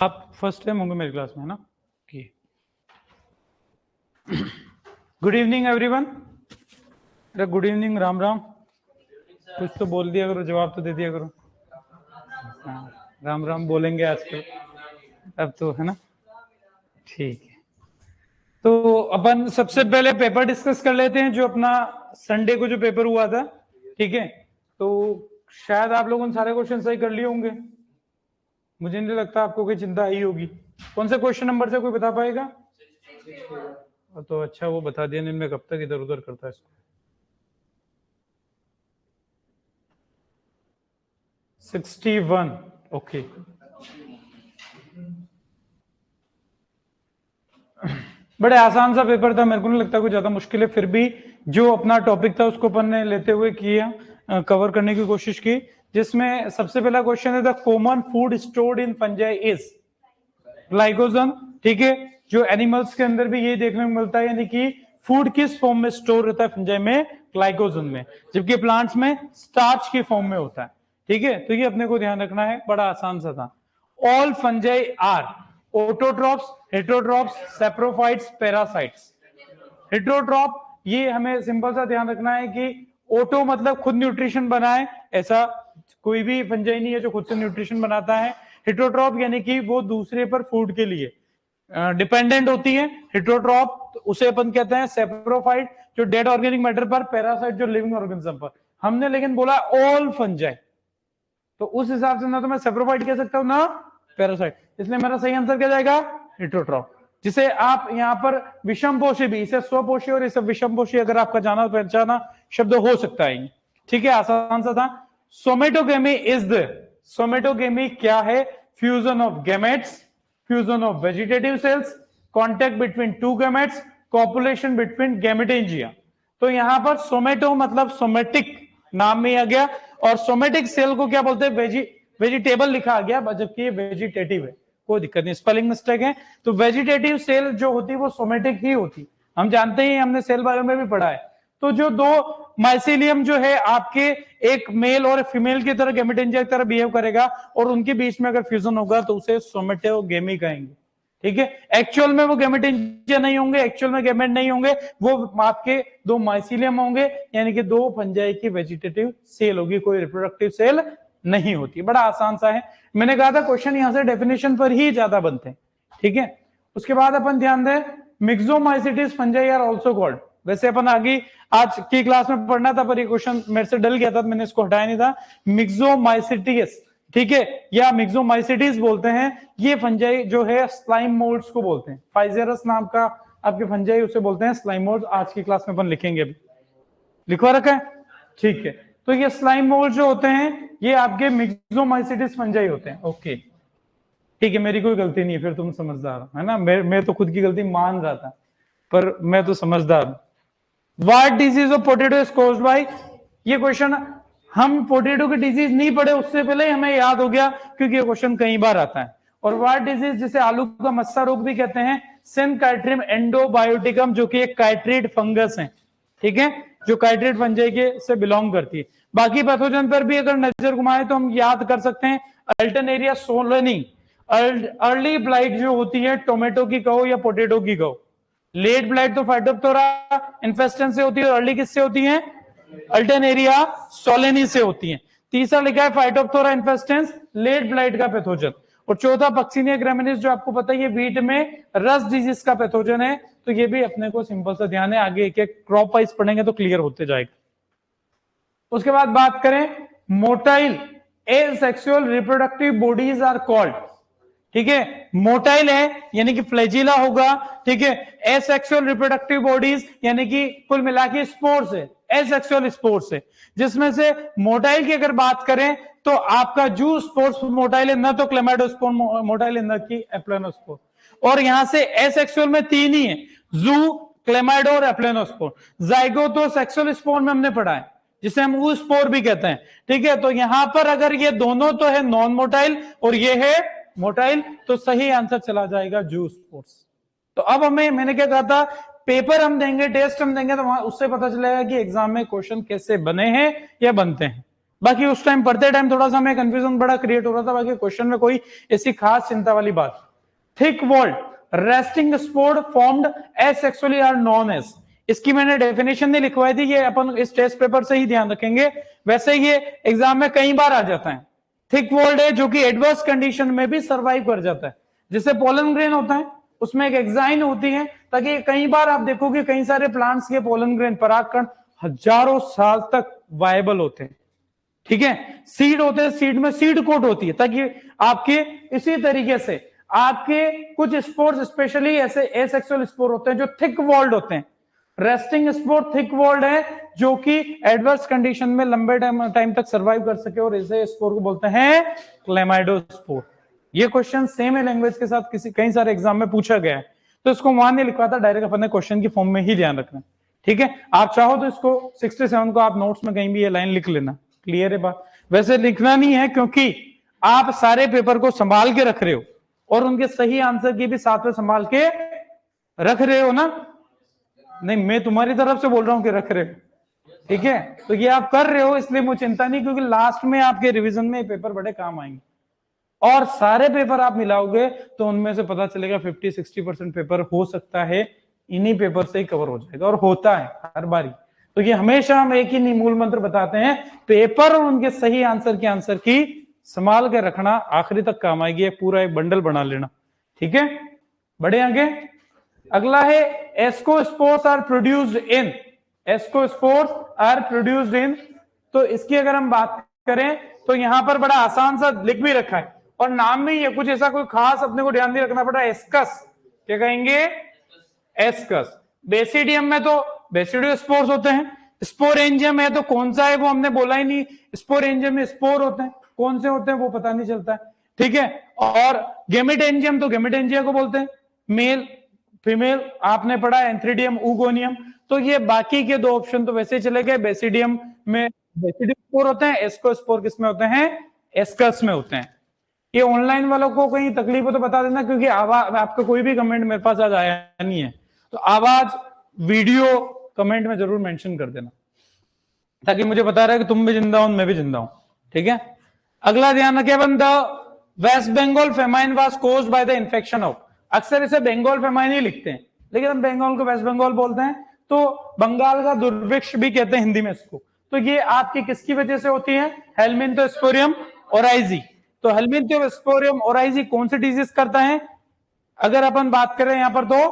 आप first time होंगे मेरी क्लास में, है ना? Good evening everyone. अरे गुड इवनिंग, राम राम। कुछ तो बोल दिया करो, जवाब तो दे दिया करो। हाँ, राम राम बोलेंगे आजकल, अब तो, है ना? ठीक है, तो अपन सबसे पहले पेपर डिस्कस कर लेते हैं, जो अपना संडे को जो पेपर हुआ था। ठीक है, तो शायद आप लोगों ने सारे क्वेश्चन सही कर लिए होंगे, मुझे नहीं लगता आपको कोई चिंता आई होगी। कौन से क्वेश्चन नंबर से कोई बता पाएगा? तो अच्छा, वो बता दिया नहीं, मैं कब तक इधर उधर करता इसको। 61, ओके। बड़े आसान सा पेपर था, मेरे को नहीं लगता कोई ज्यादा मुश्किल है। फिर भी जो अपना टॉपिक था उसको अपन ने लेते हुए किया, कवर करने की कोशिश की, जिसमें सबसे पहला क्वेश्चन है the common food stored in fungi is glycogen. ठीक है, जो एनिमल्स के अंदर भी यही देखने को मिलता है, यानी कि फूड किस फॉर्म में स्टोर रहता है फंजाई में? ग्लाइकोजन में, जबकि प्लांट्स में स्टार्च की फॉर्म में होता है। ठीक है, तो ये अपने को ध्यान रखना है, बड़ा आसान सा था। All fungi are autotrophs, heterotrophs, saprophytes, parasites. Heterotroph, ये हमें सिंपल सा ध्यान रखना है कि ऑटो मतलब खुद न्यूट्रिशन बनाए, ऐसा कोई भी फंजाई नहीं है जो खुद से न्यूट्रिशन बनाता है। हेटरोट्रॉप यानी कि वो दूसरे पर फूड के लिए डिपेंडेंट होती है। हेटरोट्रॉप उसे अपन कहते हैं। सेप्रोफाइट जो डेड ऑर्गेनिक मैटर पर, पैरासाइट जो लिविंग ऑर्गेनिज्म पर। हमने लेकिन बोला ऑल फंजाई, तो उस हिसाब से ना तो मैं सेप्रोफाइट कह सकता हूं ना पैरासाइट, इसलिए मेरा सही आंसर क्या जाएगा? हेटरोट्रॉप। जिसे आप यहाँ पर विषमपोषी भी, इसे स्वपोषी और इसे विषमपोषी अगर आपका जाना पहचाना शब्द हो सकता है। ठीक है, आसान सा था। सोमेटोगेमी इज द, सोमेटोगेमी क्या है? Fusion of gametes, fusion of vegetative cells, contact between two gametes, copulation between gametangia. तो यहां पर सोमेटो मतलब सोमेटिक नाम में आ गया, और सोमेटिक सेल को क्या बोलते हैं? वेजिटेबल लिखा आ गया, जबकि ये वेजिटेटिव है, कोई दिक्कत नहीं, स्पेलिंग मिस्टेक है। तो वेजिटेटिव सेल जो होती है वो सोमेटिक ही होती, हम जानते ही, हमने सेल बायो में भी पढ़ा है। तो जो दो माइसिलियम जो है आपके, एक मेल और फीमेल की तरह गैमेटेंजिया की तरह बिहेव करेगा, और उनके बीच में अगर फ्यूजन होगा तो उसे सोमेटोगेमी कहेंगे। ठीक है, एक्चुअल में वो गैमेटेंजिया नहीं होंगे, एक्चुअल में गैमेट नहीं होंगे, वो आपके दो माइसिलियम होंगे, यानी कि दो फंजाई की वेजिटेटिव सेल होगी, कोई रिप्रोडक्टिव सेल नहीं होती। बड़ा आसान सा है, मैंने कहा था क्वेश्चन यहां से डेफिनेशन पर ही ज्यादा बनते हैं। ठीक है, उसके बाद अपन ध्यान दें, मिक्सोमाइसिटिस फंजाई आर आल्सो कॉल्ड। वैसे अपन आगे आज की क्लास में पढ़ना था, पर ये क्वेश्चन मेरे से डल गया था, मैंने इसको हटाया नहीं था। मिक्सोमाइसिटिस, ठीक है, या मिक्सोमाइसिटिस बोलते हैं। ये फंजाई जो है स्लाइम मोल्ड्स को बोलते हैं। फाइजेरस नाम का आपके फंजाई, उसे बोलते हैं स्लाइम मोल्ड। आज की क्लास में अपन लिखेंगे, अभी लिखवा रखा है। ठीक है, तो ये स्लाइम मोल्ड जो होते हैं ये आपके मिक्सोमाइसिटिस फंजाई होते हैं। ओके, ठीक है, मेरी कोई गलती नहीं है, फिर तुम समझदार हो, है ना? मैं तो खुद की गलती मान रहा था, पर मैं तो समझदार हूं। What disease of potato is caused by, ये क्वेश्चन हम पोटैटो की डिजीज नहीं पढ़े उससे पहले ही हमें याद हो गया, क्योंकि ये क्वेश्चन कई बार आता है। और व्हाट डिजीज, जिसे आलू का मस्सा रोग भी कहते हैं, सिनकाइट्रियम एंडोबायोटिकम, जो कि एक काइट्रिड फंगस है। ठीक है, जो काइट्रिड फंजाई के से बिलोंग करती है। बाकी पैथोजन पर भी अगर नजर घुमाए तो हम याद कर सकते हैं, अल्टरनेरिया सोलेनी, अर्ली ब्लाइट जो होती है टोमेटो की कहो या पोटैटो की कहो। लेट ब्लाइट तो फाइटोप्थोरा इन्फेस्टेंस से होती है, अर्ली किससे होती है? अल्टरनेरिया सोलेनी से होती है। तीसरा लिखा है फाइटोप्थोरा इन्फेस्टेंस, लेट ब्लाइट का पैथोजन। और चौथा पक्सिनिया ग्रामिनीज, जो आपको पता है ये वीट में रस्ट डिजीज का पैथोजन है। तो ये भी अपने को सिंपल सा ध्यान है, आगे एक एक क्रॉप वाइज पढ़ेंगे तो क्लियर होते जाएगा। उसके बाद बात करें motile asexual reproductive bodies are called. ठीक है, मोटाइल है यानी कि फ्लैजिला होगा। ठीक है, एसेक्सुअल रिप्रोडक्टिव बॉडीज यानी कि कुल मिला के स्पोर्स है, एसेक्सुअल स्पोर्स है। जिसमें से मोटाइल की अगर बात करें तो आपका जू स्पोर्स मोटाइल है, न तो क्लेमाइडोस्पोर मोटाइल है, न कि एप्लेनोस्पोर। और यहां से एसेक्सुअल में तीन ही है, जू, क्लेमाइडो और एप्लेनोस्पोर। जाइगोटो सेक्सुअल स्पोर में हमने पढ़ा है, जिसे हम ऊ स्पोर भी कहते हैं। ठीक है, तो यहां पर अगर ये दोनों तो है नॉन मोटाइल और ये है मोटाइल, तो सही आंसर चला जाएगा जू स्पोर्स। तो अब हमें, मैंने क्या कहा था, पेपर हम देंगे, टेस्ट हम देंगे, तो वहां उससे पता चलेगा कि एग्जाम में क्वेश्चन कैसे बने हैं या बनते हैं। बाकी उस टाइम पढ़ते टाइम थोड़ा सा हमें कंफ्यूजन बड़ा क्रिएट हो रहा था, बाकी क्वेश्चन में कोई ऐसी खास चिंता वाली बात। Thick walled resting spore formed asexually are known as, इसकी मैंने डेफिनेशन नहीं लिखवाई थी, ये अपन इस टेस्ट पेपर से ही ध्यान रखेंगे, वैसे ये एग्जाम में कई बार आ जाता है। थिक वॉल्ड है जो कि एडवर्स कंडीशन में भी सर्वाइव कर जाता है, जैसे पोलन ग्रेन होता है उसमें एक एक्साइन होती है, ताकि कई बार आप देखोगे कई सारे प्लांट्स के पोलन ग्रेन परागकण हजारों साल तक वायबल होते हैं, ठीक है। सीड होते हैं, सीड में सीड कोट होती है, ताकि आपके इसी तरीके से आपके कुछ स्पोर्स स्पेशली ऐसे एसेक्सुअल स्पोर होते हैं जो थिक वॉल्ड होते हैं। रेस्टिंग स्पोर थिक वॉल्ड है जो कि एडवर्स कंडीशन में लंबे टाइम तक सर्वाइव कर सके, और इसे स्पोर को बोलते हैं क्लेमाइडोस्पोर। ये क्वेश्चन सेम है लैंग्वेज के साथ, किसी कई सारे एग्जाम में पूछा गया है, तो इसको वहां नहीं लिखा था, डायरेक्ट अपने क्वेश्चन की फॉर्म में ही ध्यान रखना, ठीक है। आप चाहो तो इसको 67 को आप नोट्स में कहीं भी ये लाइन लिख लेना, क्लियर है बात। वैसे लिखना नहीं है क्योंकि आप सारे पेपर को संभाल के रख रहे हो और उनके सही आंसर की भी साथ में संभाल के रख रहे हो ना, नहीं मैं तुम्हारी तरफ से बोल रहा हूं कि रख रहे हो, ठीक है। तो ये आप कर रहे हो, इसलिए मुझे चिंता नहीं, क्योंकि लास्ट में आपके रिवीजन में पेपर बड़े काम आएंगे, और सारे पेपर आप मिलाओगे तो उनमें से पता चलेगा 50-60% पेपर हो सकता है इन्हीं पेपर से ही कवर हो जाएगा, और होता है हर बारी। तो ये हमेशा हम एक ही मूल मंत्र बताते हैं, पेपर और उनके सही आंसर की संभाल के रखना, आखिरी तक काम आएगी, पूरा एक बंडल बना लेना, ठीक है। बढ़े आगे, अगला है ascospores are produced in, ascospores are produced in, तो इसकी अगर हम बात करें तो यहां पर बड़ा आसान सा लिख भी रखा है, और नाम में ही है, कुछ ऐसा कोई खास अपने को ध्यान नहीं रखना पड़ा। एस्कस, क्या कहेंगे, एस्कस। बेसिडियम में तो बेसिडियोस्पोर्स होते हैं, स्पोरेंजियम है तो कौन सा है वो हमने बोला ही नहीं, स्पोरेंजियम में स्पोर होते हैं, कौन से होते हैं वो पता नहीं चलता है, ठीक है। और गेमिटेंजियम तो गेमिटेंजिया को बोलते हैं, मेल फीमेल आपने पढ़ा, एंथ्रीडियम ऊगोनियम। तो ये बाकी के दो ऑप्शन तो वैसे चले गए, बेसिडियम में बेसिडियोस्पोर होते हैं, एस्कोस्पोर किसमें होते हैं, एस्कस में होते हैं। ये ऑनलाइन वालों को कहीं तकलीफ हो तो बता देना, क्योंकि आवाज आपका कोई भी कमेंट मेरे पास आज आया नहीं है, तो आवाज वीडियो कमेंट में जरूर मेंशन कर देना, ताकि मुझे बता रहा है कि तुम भी जिंदा हो मैं भी जिंदा हूं, ठीक है। अगला ध्यान रखिए बंदा, West Bengal famine was caused by the infection of, अक्सर इसे बंगाल फेमाइन ही लिखते हैं, लेकिन हम बंगाल को वेस्ट बंगाल बोलते हैं, तो बंगाल का दुर्भिक्ष भी कहते हैं हिंदी में इसको। तो ये आपकी किसकी वजह से होती है, हेलमिंथोस्पोरियम ओराइजी। तो हेलमिंथोस्पोरियम ओराइजी कौन सी डिजीज करता है, अगर अपन बात करें यहां पर तो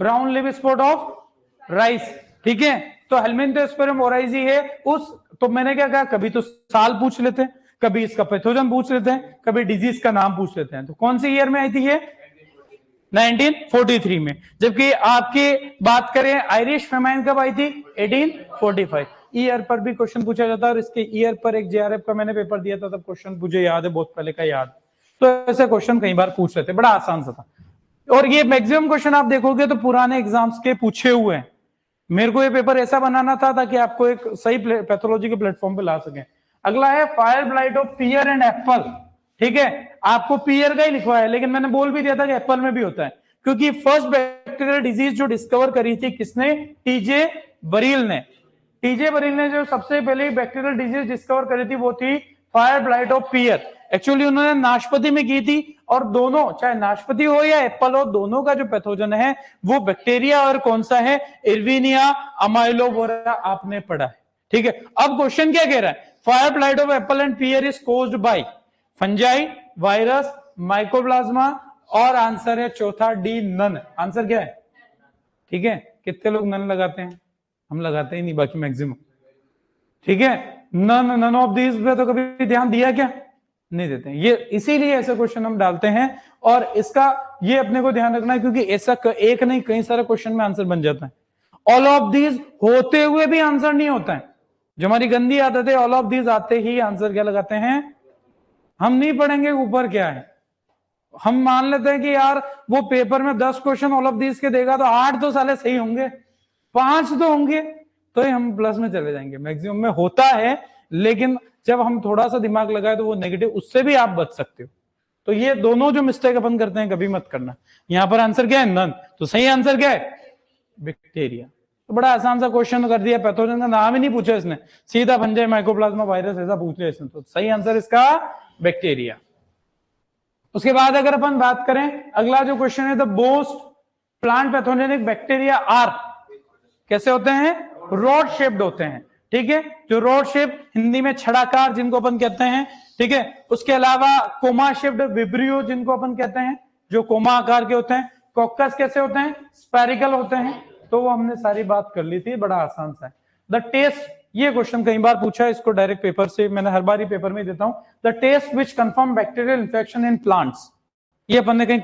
brown live spot of rice, ठीक है। तो हेलमिंथोस्पोरियम ओराइजी है उस, तो मैंने क्या कहा, कभी तो साल पूछ लेते हैं, कभी इसका पैथोजन पूछ लेते हैं, कभी डिजीज का नाम पूछ लेते हैं। तो कौन सी ईयर में आई थी ये, 1943 में। जबकि आपकी बात करें आयरिश फेमाइन कब आई थी, 1845। ईयर पर भी क्वेश्चन पूछा जाता है, और इसके ईयर पर एक जेआरएफ का मैंने पेपर दिया था, तब क्वेश्चन मुझे याद है, बहुत पहले का याद। तो ऐसे क्वेश्चन कई बार पूछ लेते, बड़ा आसान सा था, और ये मैक्सिमम क्वेश्चन आप देखोगे तो पुराने एग्जाम्स के पूछे हुए हैं। मेरे को ये पेपर ऐसा बनाना था ताकि आपको एक सही पैथोलॉजी के प्लेटफॉर्म पे ला सके। अगला है fire blight of pear and apple, ठीक है। आपको पियर का ही लिखवा है, लेकिन मैंने बोल भी दिया था कि एप्पल में भी होता है, क्योंकि फर्स्ट बैक्टीरियल डिजीज जो डिस्कवर करी थी किसने, टीजे बरील ने। टीजे बरील ने जो सबसे पहले बैक्टीरियल डिजीज डिस्कवर करी थी वो थी fire blight of pear. Actually उन्होंने नाशपाती में की थी, और दोनों, चाहे नाशपाती हो या एप्पल हो, दोनों का जो पैथोजन है वो बैक्टीरिया, और कौन सा है, इर्विनिया अमाइलोवोरा, आपने पढ़ा है, ठीक है। अब क्वेश्चन क्या कह रहा है, fire blight of apple and pear is caused by fungi, virus, mycoplasma, और आंसर है चौथा डी, नन। आंसर क्या है, ठीक है। कितने लोग नन लगाते हैं, हम लगाते ही नहीं, बाकी मैक्सिमम, ठीक है। नन ऑफ दीज पे तो कभी ध्यान दिया क्या, नहीं देते हैं। ये इसीलिए ऐसे क्वेश्चन हम डालते हैं, और इसका ये अपने को ध्यान रखना है, क्योंकि ऐसा एक नहीं कई सारे क्वेश्चन में आंसर बन जाता है। ऑल ऑफ दीज होते हुए भी आंसर नहीं होता है, जो हमारी गंदी आदत है, ऑल ऑफ दीज आते ही आंसर क्या लगाते हैं, हम नहीं पढ़ेंगे ऊपर क्या है, हम मान लेते हैं कि यार वो पेपर में 10 क्वेश्चन ऑल ऑफ दीज के देगा तो 8 तो साले सही होंगे, 5 तो होंगे, तो हम प्लस में चले जाएंगे। मैक्सिमम में होता है, लेकिन जब हम थोड़ा सा दिमाग लगाए तो वो नेगेटिव, उससे भी आप बच सकते हो। तो ये दोनों जो मिस्टेक अपन करते हैं कभी मत करना। यहां पर आंसर क्या है, नन, तो सही आंसर क्या है, बैक्टीरिया, तो बड़ा आसान सा क्वेश्चन कर दिया, पैथोजन का नाम ही नहीं पूछा इसने, सीधा फंजाई माइकोप्लाज्मा वायरस ऐसा पूछ लिया इसने। तो सही आंसर इसका बैक्टीरिया। उसके बाद अगर अपन बात करें, अगला जो क्वेश्चन है, the most plant pathogenic bacteria are, कैसे होते हैं, रॉड शेप्ड होते हैं, ठीक है, जो रॉड शेप हिंदी में छड़ाकार जिनको अपन कहते हैं, ठीक है। उसके अलावा कोमा शेप्ड विब्रियो जिनको अपन कहते हैं, जो कोमा आकार के होते हैं। कॉकस कैसे होते हैं, स्पेरिकल होते हैं। तो वो हमने सारी बात कर ली थी, बड़ा आसान सा है। द टेस्ट, ये क्वेश्चन कई बार पूछा है, इसको डायरेक्ट पेपर से मैंने हर बार ही पेपर में देता हूं। The test which confirm bacterial infection in plants, ये अपन ने कहीं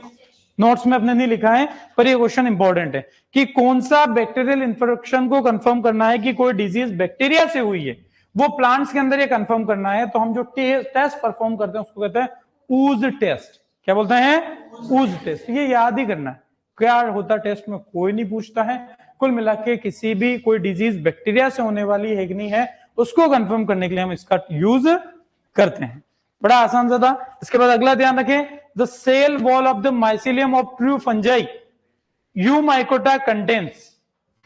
नोट्स में अपने नहीं लिखा है, पर ये क्वेश्चन इंपॉर्टेंट है कि कौन सा बैक्टीरियल इन्फेक्शन को कंफर्म करना है कि कोई डिजीज बैक्टीरिया से हुई है, वो प्लांट्स के अंदर ये कंफर्म करना है। तो हम जो टेस्ट परफॉर्म करते हैं उसको कहते हैं ऊज टेस्ट। क्या बोलते हैं, ऊज टेस्ट। ये याद ही करना है, क्या होता टेस्ट में कोई नहीं पूछता है। कुल मिला के किसी भी कोई डिजीज बैक्टीरिया से होने वाली है कि नहीं है, उसको कंफर्म करने के लिए हम इसका यूज करते हैं। बड़ा आसान सा था। इसके बाद अगला ध्यान रखें, the cell wall of the mycelium of true fungi eumycota contains,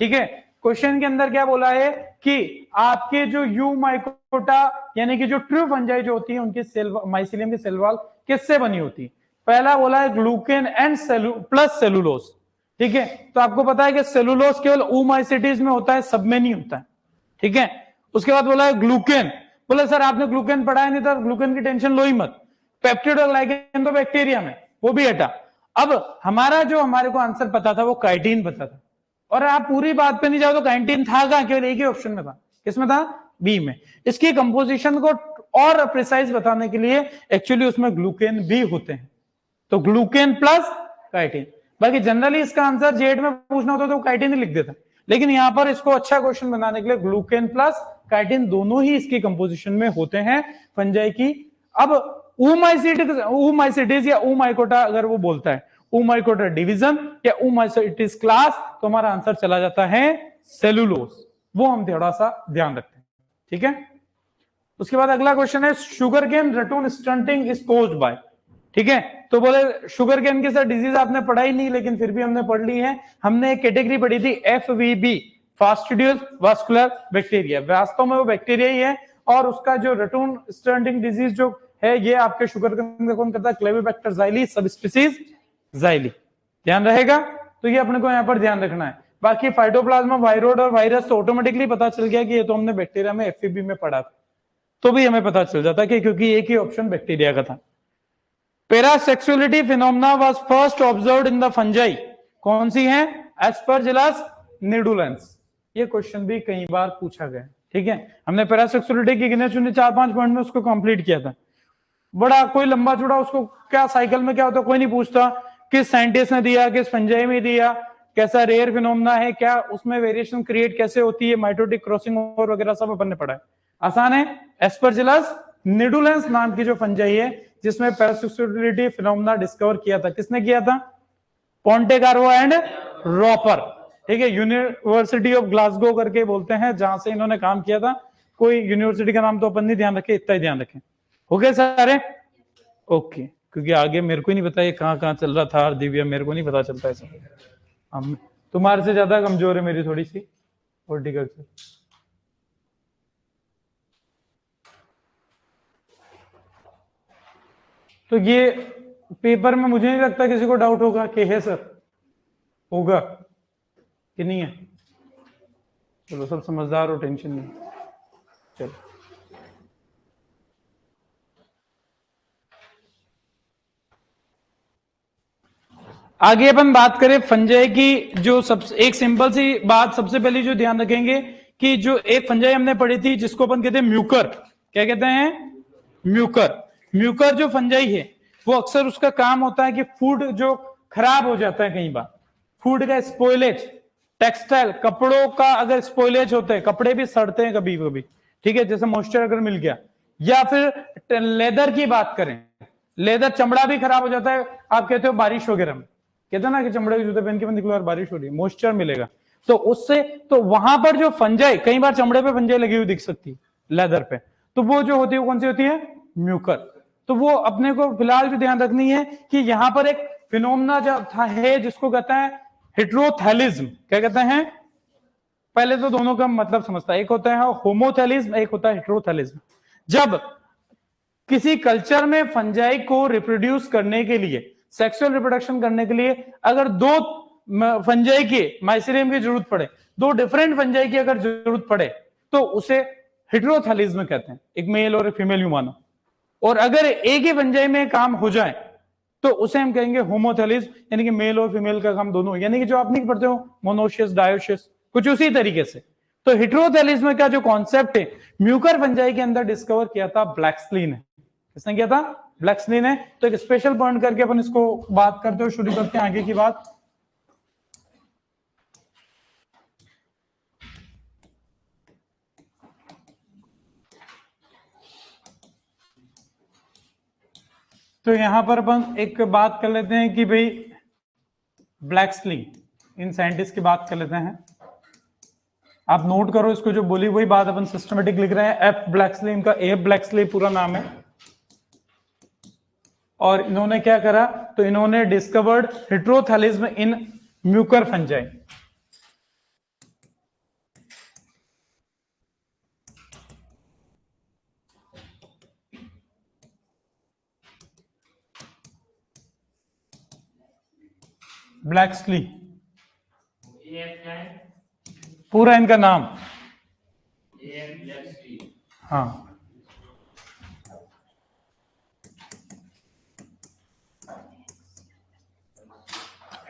ठीक है। क्वेश्चन के अंदर क्या बोला है कि आपके जो यू माइकोटा यानी कि जो ट्रू फंजाई जो होती है उनकी सेल, माइसिलियम की सेल वॉल किससे बनी होती है। पहला बोला है ग्लूकेन एंड प्लस सेलुलोज, ठीक है। तो आपको पता है कि सेलुलोज केवल oomaइसिटीज में होता है, सब में नहीं होता है, ठीक है। उसके बाद बोला है ग्लूकेन, बोले सर आपने ग्लूकेन पढ़ाया नहीं था, ग्लूकेन की टेंशन लो ही मत, पेप्टिड और ग्लाइकेन तो बैक्टीरिया में, वो भी हटा। अब हमारा जो हमारे को आंसर पता था वो काइटिन पता था, और आप पूरी बात पे नहीं जाओ तो काइटिन था कहां, केवल एक ही ऑप्शन में था, किसमें था, बी में। इसकी कंपोजिशन को और प्रिसाइज बताने के लिए एक्चुअली उसमें ग्लूकेन भी होते हैं, तो ग्लूकेन प्लस काइटिन। बाकी जनरली इसका आंसर जेड में पूछना होता तो काइटिन ही लिख देता, लेकिन यहां पर इसको अच्छा क्वेश्चन बनाने के लिए ग्लूकेन प्लस काइटिन दोनों ही इसकी कंपोजिशन में होते हैं फंजाई की। अब oomaइसिटीज या oomaइकोटा अगर वो बोलता है oomaइकोटा डिवीजन या oomaइसिटीज क्लास, तो हमारा आंसर चला जाता है सेलुलोज। वो हम थोड़ा सा ध्यान रखते हैं, ठीक है। उसके बाद अगला क्वेश्चन है, sugarcane ratoon stunting is caused by, ठीक है। तो बोले शुगर केन के साथ डिजीज आपने पढ़ाई नहीं, लेकिन फिर भी हमने पढ़ ली है। हमने एक कैटेगरी पढ़ी थी FVB, फास्टिडियस वास्कुलर बैक्टीरिया। वास्तव में वो बैक्टीरिया ही है, और उसका जो रटून स्टंटिंग डिजीज जो है ये आपके शुगर केन में कौन करता है, क्लेविबैक्टर ज़ाइली सब स्पीसीज ज़ाइली, ध्यान रहेगा। तो ये अपने को यहाँ पर ध्यान रखना है। बाकी फाइटोप्लाज्मा, वायरोड और वायरस तो ऑटोमेटिकली पता चल गया कि ये तो हमने बैक्टीरिया में FVB में पढ़ा था, तो भी हमें पता चल जाता कि क्योंकि एक ही ऑप्शन बैक्टीरिया का था। Parasexuality phenomena was first observed in the fungi, कौन सी है, एस्परजिलस निडुलेंस। ये क्वेश्चन भी कई बार पूछा गया, ठीक है। हमने पैरासेक्सुअलिटी की गिने चुने 4-5 पॉइंट में उसको कंप्लीट किया था। बड़ा कोई लंबा चौड़ा उसको क्या साइकिल में क्या होता है कोई नहीं पूछता, किस साइंटिस्ट ने दिया, किस फंजाई में दिया, कैसा रेयर फिनोमेना है, क्या उसमें वेरिएशन क्रिएट कैसे होती है, माइटोटिक क्रॉसिंग और वगैरह सब अपन ने पढ़ा है, आसान है। एस्परजिलस निडुलेंस नाम की जो फंजाई है जिसमें पैरासेक्सुअलिटी फिनोमेना डिस्कवर किया था, किसने किया था, पोंटेकार्वो एंड रॉपर, ठीक है। यूनिवर्सिटी ऑफ ग्लासगो करके बोलते हैं जहां से इन्होंने काम किया था। कोई यूनिवर्सिटी का नाम तो अपन नहीं ध्यान रखे, इतना ही ध्यान रखें, हो गए सारे, ओके। क्योंकि आगे मेरे को नहीं पता ये कहाँ चल रहा था, दिव्या मेरे को नहीं पता चलता ऐसा, हम तुम्हारे से ज्यादा कमजोर है मेरी थोड़ी सी हॉर्टिकल्चर। तो ये पेपर में मुझे नहीं लगता किसी को डाउट होगा कि है सर, होगा कि नहीं है, चलो सब समझदार हो, टेंशन नहीं, चलो। आगे अपन बात करें फंजाई की, जो एक सिंपल सी बात सबसे पहले जो ध्यान रखेंगे कि जो एक फंजाई हमने पढ़ी थी जिसको अपन कहते हैं म्यूकर, क्या कहते हैं, म्यूकर। म्यूकर जो फंजाई है वो अक्सर उसका काम होता है कि फूड जो खराब हो जाता है, कई बार फूड का स्पॉइलेज, टेक्सटाइल कपड़ों का अगर स्पॉइलेज होते हैं, कपड़े भी सड़ते हैं कभी कभी, ठीक है, जैसे मॉइस्चर अगर मिल गया, या फिर लेदर की बात करें, लेदर चमड़ा भी खराब हो जाता है। आप कहते हो बारिश वगैरह में, कहते हैं ना कि चमड़े के जूते पहन के बंद निकलो और बारिश हो रही है, मॉइस्चर मिलेगा, तो उससे तो वहां पर जो फंजाई, कई बार चमड़े पे फंजाई लगी हुई दिख सकती है लेदर पे, तो वो जो होती है वो कौन सी होती है, म्यूकर। तो वो अपने को फिलहाल जो ध्यान रखनी है कि यहां पर एक फिनोमेना जो है जिसको कहते हैं हेट्रोथैलिज्म, क्या कहते हैं, पहले तो दोनों का मतलब समझता है, एक होता है होमोथैलिज्म, एक होता है हेटेरोथैलिज्म। जब किसी कल्चर में फंजाई को रिप्रोड्यूस करने के लिए, सेक्सुअल रिप्रोडक्शन करने के लिए अगर दो फंजाई की, माइसीरियम की जरूरत पड़े, दो डिफरेंट फंजाई की अगर जरूरत पड़े, तो उसे हेटेरोथैलिज्म कहते हैं, एक मेल और एक फीमेल ह्यूमन। और अगर एक ही फंजाई में काम हो जाए तो उसे हम कहेंगे होमोथैलिज्म, यानी कि मेल और फीमेल का काम दोनों, यानी कि जो आप नहीं पढ़ते हो मोनोशियस डायोशियस, कुछ उसी तरीके से। तो हेटेरोथैलिज्म का जो कॉन्सेप्ट है म्यूकर फंजाई के अंदर डिस्कवर किया था ब्लैक्सलीन ने। किसने किया था? ब्लैक्सलीन ने। तो एक स्पेशल पॉइंट करके अपन इसको बात करते हो, शुरू करते हैं आगे की बात। तो यहां पर अपन एक बात कर लेते हैं कि भाई ब्लैक्सली, इन साइंटिस्ट की बात कर लेते हैं। आप नोट करो इसको, जो बोली वही बात अपन सिस्टमेटिक लिख रहे हैं। एफ ब्लैक्सली, इनका एफ ब्लैक्सली पूरा नाम है। और इन्होंने क्या करा? तो इन्होंने डिस्कवर्ड हेटेरोथैलिज्म इन म्यूकर फंजाई। ब्लैक्सली पूरा इनका नाम, हाँ।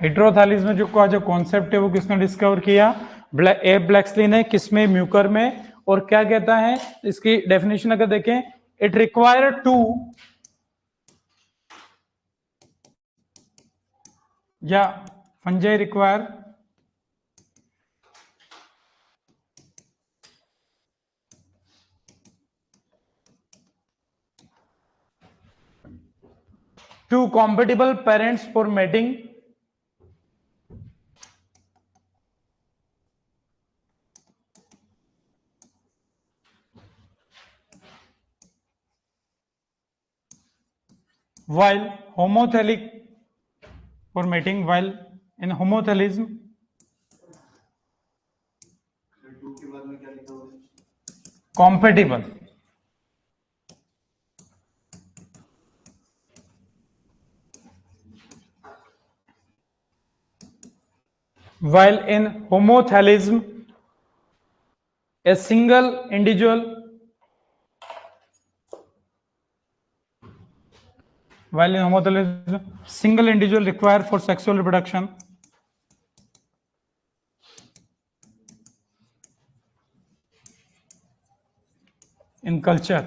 हेटेरोथैलिज्म जो कॉन्सेप्ट है वो किसने डिस्कवर किया? ए ब्लैक्सली ने। किसमें? म्यूकर में। और क्या कहता है इसकी डेफिनेशन अगर देखें, इट रिक्वायर टू या fungi require two compatible parents for mating, while homothallic for mating, while in homothelism compatible, while in homothelism a single individual, while in homothelism single individual required for sexual reproduction in culture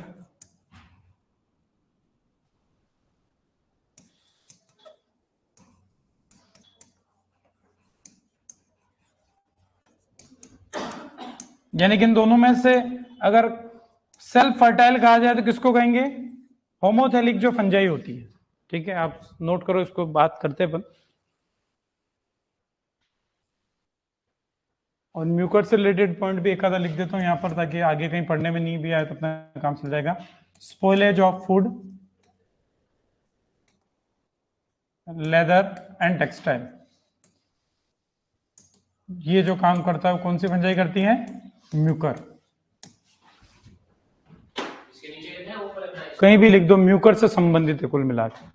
यानी कि इन दोनों में से अगर self fertile कहा जाए तो किसको कहेंगे? होमोथैलिक जो फंजाई होती है। ठीक है, आप नोट करो इसको, बात करते हैं। और म्यूकर से रिलेटेड पॉइंट भी एक आधा लिख देता हूं यहां पर, ताकि आगे कहीं पढ़ने में नहीं भी आए तो अपना काम चल जाएगा। Spoilage of food, leather and textile, ये जो काम करता है वो कौन सी फंजाई करती है? म्यूकर। कहीं भी लिख दो, म्यूकर से संबंधित है कुल मिलाकर,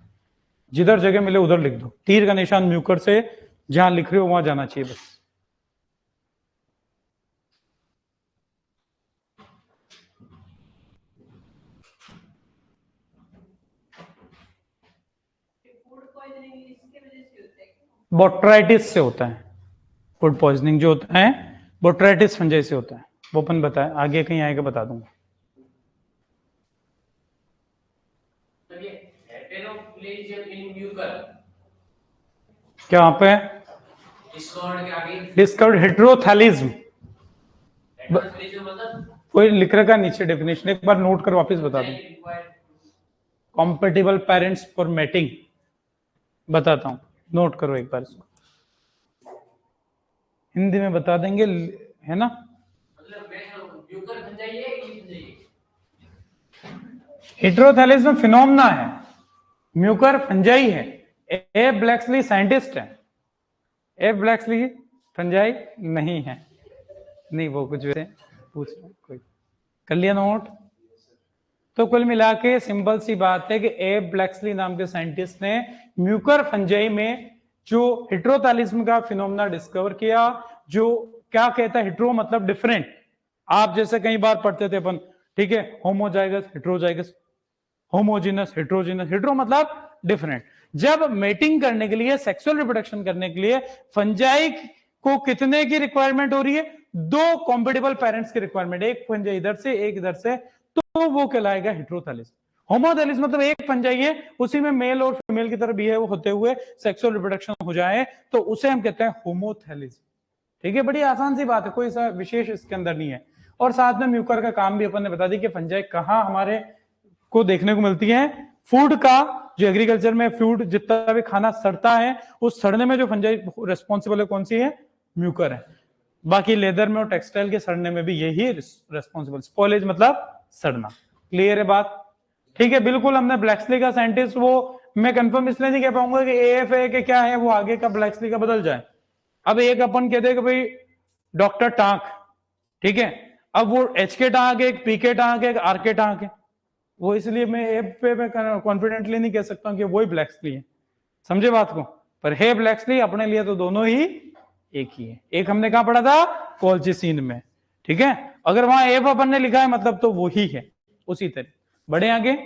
जिधर जगह मिले उधर लिख दो। तीर का निशान म्यूकर से जहां लिख रहे हो वहां जाना चाहिए बस। बोट्राइटिस से होता है फूड पॉइजनिंग, जो होता है बोट्राइटिस फंजाई से होता है। वो अपन बताए, आगे कहीं आएगा बता दूंगा। क्या पे डिस्कवर्ड हेटेरोथैलिज्म, कोई लिख रखा नीचे डेफिनेशन, एक बार नोट कर वापस बता दूं। कॉम्पेटिबल पेरेंट्स फॉर मेटिंग, बताता हूं, नोट करो एक बार इसको, हिंदी में बता देंगे, है ना। हेटेरोथैलिज्म फिनोमेना है, म्यूकर फंजाई है। ए ब्लैक्सली साइंटिस्ट है, ए ब्लैक्सली फंजाई नहीं है। नहीं वो कुछ वैसे पूछ कोई कर लिया नोट। तो कुल मिला के सिंपल सी बात है कि एब ब्लैक्सली नाम के साइंटिस्ट ने म्यूकर फंजाई में जो हेट्रोथैलिज्म का फिनोमेना डिस्कवर किया, जो क्या कहता है हेट्रो मतलब डिफरेंट। आप जैसे कई बार पढ़ते थे अपन, ठीक है, homozygous heterozygous, homogeneous heterogeneous, hetero मतलब डिफरेंट। जब मेटिंग करने के लिए, सेक्सुअल रिप्रोडक्शन करने के लिए फंजाई को कितने की रिक्वायरमेंट हो रही है? 2 कॉम्पेटिबल पेरेंट्स की रिक्वायरमेंट, एक फंजाई इधर से एक इधर से, तो वो कहलाएगा हेट्रोथैलिज्म। होमोथैलिज्म मतलब एक फंजाई है, उसी में मेल और फीमेल की तरह बिहेव होते हुए सेक्सुअल रिप्रोडक्शन हो जाए, तो उसे हम कहते हैं होमोथैलिज्म। ठीक है, बड़ी आसान सी बात है, कोई सा विशेष इसके अंदर नहीं है। और साथ में म्यूकर का काम भी अपन ने बता दी कि फंजाई कहां हमारे को देखने को मिलती है। फूड का जो एग्रीकल्चर में फूड जितना भी खाना सड़ता है, उस सड़ने में जो फंजाई रेस्पॉन्सिबल है कौन सी है? म्यूकर है। बाकी लेदर में और टेक्सटाइल के सड़ने में भी यही रेस्पॉन्सिबल, स्पॉइलेज मतलब सड़ना। क्लियर है बात? ठीक है, बिल्कुल। हमने ब्लैक्सली का साइंटिस्ट, वो मैं कंफर्म इसलिए नहीं कह पाऊंगा कि एएफ है कि क्या है, वो आगे का ब्लैक्सली का बदल जाए। अब एक अपन कहते हैं कि भाई डॉक्टर टांक, ठीक है, अब वो एच के टांक है, एक पी के टांक है, एक आर के टांक है, वो इसलिए मैं एप पे मैं कॉन्फिडेंटली नहीं कह सकता हूं कि वही ब्लैक्सली है। समझे बात को? पर है ब्लैक्सली अपने लिए तो दोनों ही एक ही है। एक हमने कहा पढ़ा था? कोल्चिसिन में। ठीक है, अगर वहां एप अपन ने लिखा है मतलब तो वही है। उसी तरह बढ़े आगे।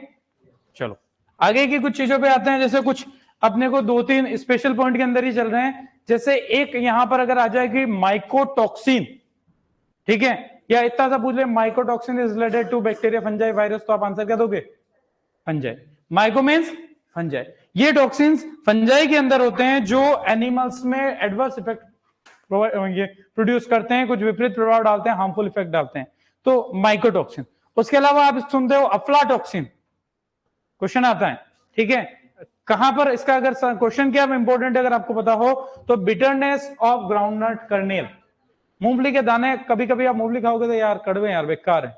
चलो आगे की कुछ चीजों पे आते हैं। जैसे कुछ अपने को 2-3 स्पेशल पॉइंट के अंदर ही चल रहे हैं। जैसे एक यहां पर अगर आ जाए कि माइकोटॉक्सिन, ठीक है, या इतना सा पूछ ले mycotoxin is related to bacteria fungi virus, तो आप आंसर क्या दोगे? फंजाई। Myco means fungi. ये टॉक्सिन्स फंजाई के अंदर होते हैं जो एनिमल्स में एडवर्स इफेक्ट ये प्रोड्यूस करते हैं, कुछ विपरीत प्रभाव डालते हैं, हार्मफुल इफेक्ट डालते हैं, तो माइकोटॉक्सिन। उसके अलावा आप सुनते हो अफ्लाटॉक्सिन, क्वेश्चन आता है, ठीक है, कहां पर इसका अगर क्वेश्चन क्या इंपॉर्टेंट अगर आपको पता हो तो बिटरनेस ऑफ ग्राउंडनट कर्नेल। मूंगफली के दाने, कभी कभी आप मूंगफली खाओगे तो यार कड़वे यार बेकार है,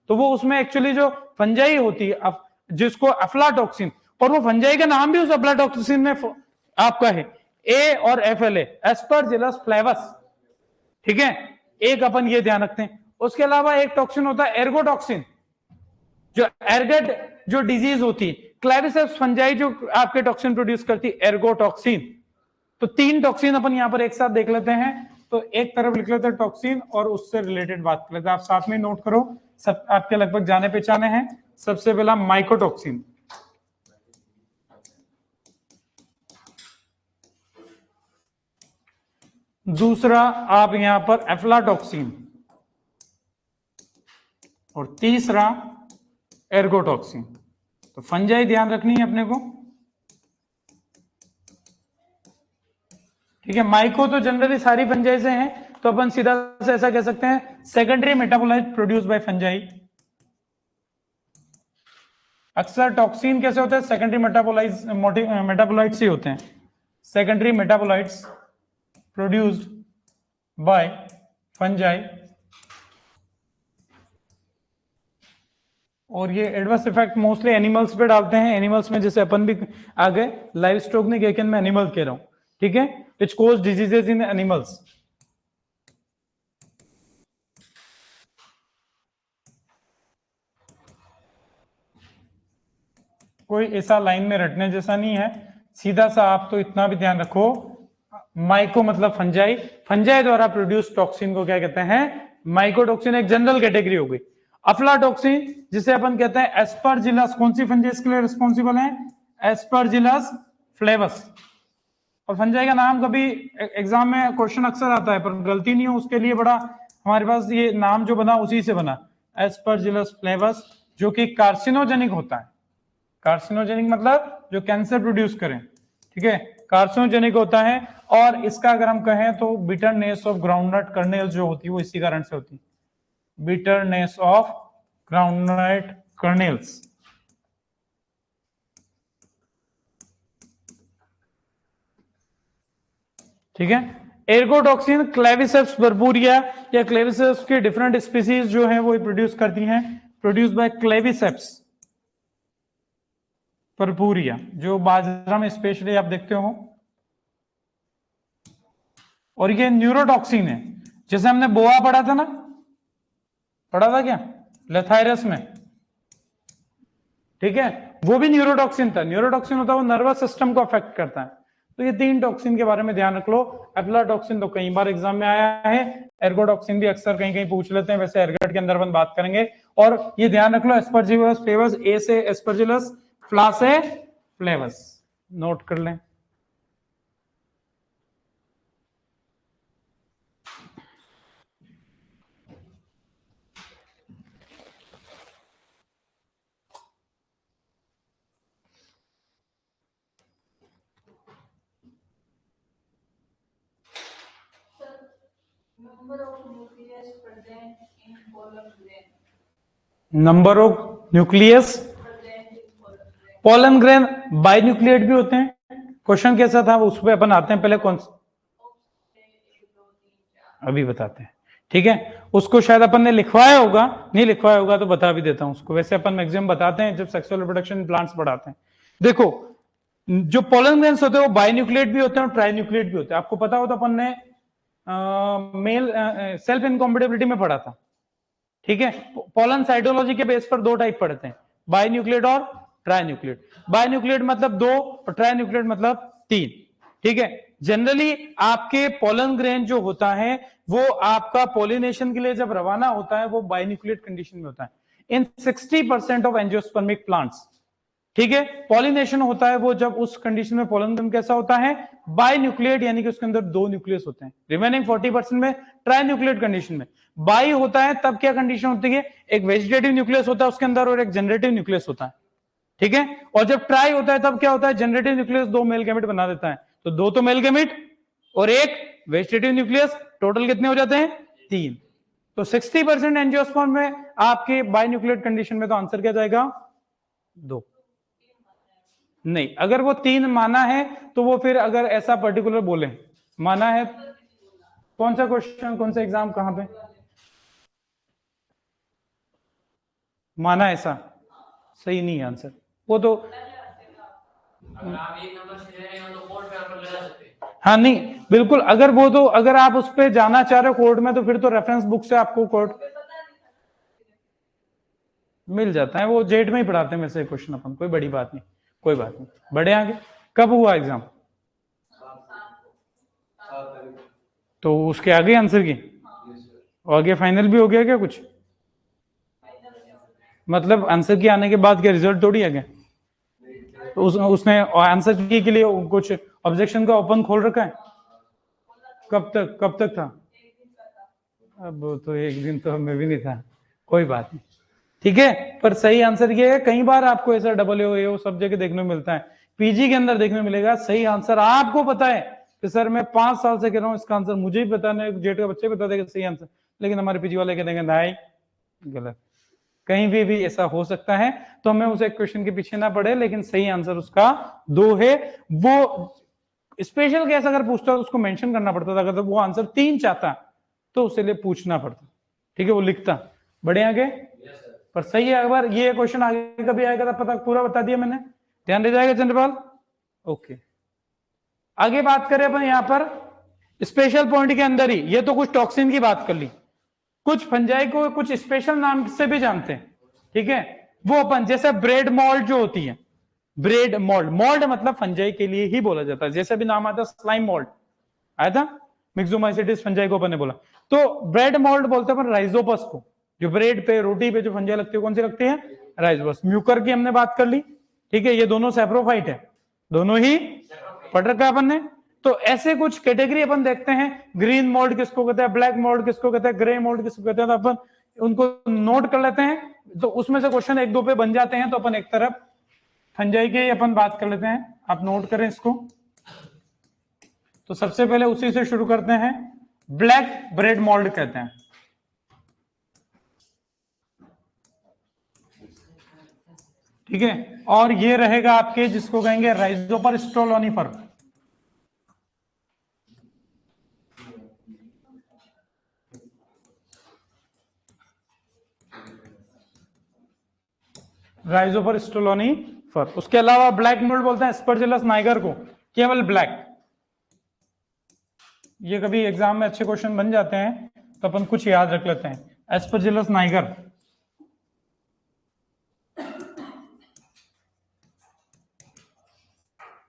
तो वो उसमें एक्चुअली जो फंजाई होती है जिसको अफ्लाटॉक्सिन, और वो फंजाई का नाम भी उस अफ्लाटॉक्सिन में आपका है ए और एफएलए, एस्परजिलस फ्लेवस। ठीक है, एक अपन ये ध्यान रखते हैं। उसके अलावा एक टॉक्सिन होता है एर्गोटॉक्सिन, जो एर्गेट जो डिजीज होती है, क्लेविसेप्स फंजाई जो आपके टॉक्सिन प्रोड्यूस करती है एर्गोटॉक्सिन। तो 3 टॉक्सिन अपन यहां पर एक साथ देख लेते हैं। तो एक तरफ लिख लेते हैं टॉक्सिन और उससे रिलेटेड बात कर लेते हैं। आप साथ में नोट करो, सब आपके लगभग जाने पहचाने हैं। सबसे पहला माइकोटॉक्सिन, दूसरा आप यहां पर एफ्लाटॉक्सिन, और तीसरा एर्गोटॉक्सिन। तो फंजाई ध्यान रखनी है अपने को। ठीक है, माइको तो जनरली सारी फंजाई से हैं, तो अपन सीधा से ऐसा कह सकते हैं secondary metabolite produce by fungi. अक्सर टॉक्सिन कैसे होते हैं? सेकेंडरी मेटाबोलाइट्स ही होते हैं, secondary metabolites produced by fungi. और ये एडवर्स इफेक्ट मोस्टली एनिमल्स पे डालते हैं। एनिमल्स में जैसे अपन भी आ गए, लाइव स्टॉक नहीं, लेकिन मैं एनिमल कह रहा हूं, ठीक है, विच कोज डिजीजेस इन एनिमल्स। कोई ऐसा लाइन में रटने जैसा नहीं है, सीधा सा आप तो इतना भी ध्यान रखो, माइको मतलब फंजाई, फंजाई द्वारा प्रोड्यूस टॉक्सिन को क्या कहते हैं? माइकोटॉक्सिन एक जनरल कैटेगरी हो गई। अफ्लाटॉक्सिन जिसे अपन कहते हैं एस्परजिलस, कौन सी फंजाई इसके लिए रिस्पॉन्सिबल है? एस्परजिलस फ्लेवस। और फंजाई का नाम कभी एग्जाम में क्वेश्चन अक्सर आता है, पर गलती नहीं हो उसके लिए बड़ा हमारे पास ये नाम जो बना उसी से बना, एस्परजिलस फ्लेवस, जो कि कार्सिनोजेनिक होता है। कार्सिनोजेनिक मतलब जो कैंसर प्रोड्यूस करें, ठीक है, कार्सिनोजेनिक होता है। और इसका अगर हम कहें तो बिटरनेस ऑफ ग्राउंडनट कर्नेल जो होती है वो इसी कारण से होती है, बिटरनेस ऑफ ग्राउंडनट कर्नेल्स। ठीक है, एर्गोटॉक्सिन क्लेविसेप्स बर्बूरिया या क्लेविसेप्स की डिफरेंट स्पीसीज जो है वो प्रोड्यूस करती हैं, प्रोड्यूस बाय क्लेविसेप्स बर्बूरिया, जो बाजरा में स्पेशली आप देखते हो। और ये न्यूरोटॉक्सिन है जैसे हमने बोआ पढ़ा था ना, पढ़ा था क्या लेथायरस में, ठीक है, वो भी न्यूरोटॉक्सिन था। न्यूरोटॉक्सिन होता है वो नर्वस सिस्टम को अफेक्ट करता है। तो ये 3 टॉक्सिन के बारे में ध्यान रख लो। एफ्लाटॉक्सिन तो कई बार एग्जाम में आया है, एर्गोटॉक्सिन भी अक्सर कहीं कहीं पूछ लेते हैं, वैसे एर्गट के अंदर अपन बात करेंगे। और ये ध्यान रख लो, एस्परजिलस फ्लेवस, ए से एस्परजिलस, फ्ला से फ्लेवस, नोट कर लें। Number of nucleus pollen grain binucleate भी होते हैं। क्वेश्चन कैसा था उस पर अपन आते हैं, पहले कौन अभी बताते हैं, ठीक है। उसको शायद अपन ने लिखवाया होगा, नहीं लिखवाया होगा तो बता भी देता हूं उसको। वैसे अपन मैक्सिमम बताते हैं जब सेक्सुअल रिप्रोडक्शन प्लांट्स पढ़ाते हैं। देखो जो पोलन ग्रेन्स होते हैं वो बाइन्यूक्लिएट भी होते हैं और ट्राइन्यूक्लिएट भी होते हैं। आपको पता हो तो अपन ने मेल सेल्फ इनकॉम्पेटिबिलिटी में पढ़ा था, ठीक है। पोलन साइटोलॉजी के बेस पर 2 टाइप पढ़ते हैं, बाइन्यूक्लिएट और ट्राइन्यूक्लिएट। बाइन्यूक्लिएट मतलब 2 और ट्राइन्यूक्लिएट मतलब 3, ठीक है। जनरली आपके पोलन ग्रेन जो होता है वो आपका पोलिनेशन के लिए जब रवाना होता है वो बाइन्यूक्लिएट कंडीशन में होता है इन 60% ऑफ एंजियोस्पर्मिक प्लांट्स, ठीक है। पॉलिनेशन होता है वो जब उस कंडीशन में पोलन ग्रेन कैसा होता है बाइन्यूक्लिएट, यानी कि उसके अंदर 2 न्यूक्लियस होते हैं। रिमेनिंग 40% में ट्राइन्यूक्लिएट कंडीशन में। बाई होता है तब क्या कंडीशन होती है, एक वेजिटेटिव न्यूक्लियस होता है उसके अंदर और एक जनरेटिव न्यूक्लियस होता है, ठीक है। और जब ट्राई होता है तब क्या होता है, जनरेटिव न्यूक्लियस 2 मेल गैमेट बना देता है, तो 2 तो मेल गैमेट और एक वेजिटेटिव न्यूक्लियस, टोटल कितने हो जाते हैं 3। तो 60% एंजियोस्पर्म में आपके बाइन्यूक्लिएट कंडीशन में तो आंसर क्या जाएगा 2। नहीं, अगर वो 3 माना है तो वो फिर अगर ऐसा पर्टिकुलर बोले माना है, कौन सा क्वेश्चन कौन सा एग्जाम कहां पे माना ऐसा, सही नहीं है आंसर वो तो। अगर आप 1 नंबर से ले रहे हो तो कोर्ट पेपर लगा सकते हैं। हाँ नहीं बिल्कुल, अगर वो तो अगर आप उस पर जाना चाह रहे हो कोर्ट में तो फिर तो रेफरेंस बुक से आपको कोर्ट मिल जाता है, वो जेट में ही पढ़ाते हैं वैसे क्वेश्चन अपन, कोई बड़ी बात नहीं, कोई बात नहीं। बढ़े आगे, कब हुआ एग्जाम, तो उसके आगे आंसर की और आगे फाइनल भी हो गया क्या कुछ, मतलब आंसर की आने के बाद क्या रिजल्ट थोड़ी आ गया, तो उसने आंसर की के लिए कुछ ऑब्जेक्शन का ओपन खोल रखा है, कब तक था, अब तो एक दिन तो हमें भी नहीं था, कोई बात नहीं, ठीक है। पर सही आंसर ये है, कई बार आपको ऐसा डबल सब जगह देखने को मिलता है, पीजी के अंदर देखने मिलेगा सही आंसर आपको पता है कि सर मैं 5 साल से कह रहा हूं इसका आंसर मुझे ही पता नहीं, जेट का बच्चे बता देगा सही आंसर, लेकिन हमारे पीजी वाले कहते हैं नहीं गलत। कहीं भी ऐसा हो सकता है, तो हमें उस एक क्वेश्चन के पीछे ना पड़े, लेकिन सही आंसर उसका 2 है। वो स्पेशल केस अगर पूछता तो उसको मेंशन करना पड़ता था, अगर वो आंसर 3 चाहता तो उसके लिए पूछना पड़ता, ठीक है, वो लिखता। बढ़े आगे, पर सही है, अगर ये क्वेश्चन आगे कभी आएगा तो पता पूरा बता दिया मैंने, ध्यान दे जाएगा चंद्रपाल। ओके, आगे बात करें अपन यहां पर स्पेशल पॉइंट के अंदर ही, ये तो कुछ टॉक्सिन की बात कर ली, कुछ फंजाई को कुछ स्पेशल नाम से भी जानते हैं, ठीक है। वो अपन जैसे ब्रेड मोल्ड जो होती है, ब्रेड मोल्ड, मोल्ड मतलब फंजाई के लिए ही बोला जाता है, जैसे भी नाम आता है स्लाइम मोल्ड आया था, मिक्सोमाइसेटिस फंजाई को अपन ने बोला, तो ब्रेड मोल्ड बोलते हैं अपन राइजोपस को, जो ब्रेड पे रोटी पे जो फंजाई लगती है कौन सी लगती है राइजोपस। म्यूकर की हमने बात कर ली, ठीक है, ये दोनों सैप्रोफाइट है, दोनों ही पढ़ रखा है अपन ने। तो ऐसे कुछ कैटेगरी अपन देखते हैं, ग्रीन मोल्ड किसको कहते हैं, ब्लैक मोल्ड किसको कहते हैं, ग्रे मोल्ड किसको कहते हैं, तो अपन उनको नोट कर लेते हैं, तो उसमें से क्वेश्चन 1-2 पे बन जाते हैं, तो अपन एक तरफ फंजाई की अपन बात कर लेते हैं, आप नोट करें इसको। तो सबसे पहले उसी से शुरू करते हैं, ब्लैक ब्रेड मोल्ड कहते हैं, ठीक है। और ये रहेगा आपके जिसको कहेंगे राइजोपर स्ट्रोलोनिफर, राइजोपर स्ट्रोलोनिफर। उसके अलावा ब्लैक मोल्ड बोलते हैं एस्परजिलस नाइगर को, केवल ब्लैक। ये कभी एग्जाम में अच्छे क्वेश्चन बन जाते हैं, तो अपन कुछ याद रख लेते हैं। एस्परजिलस नाइगर,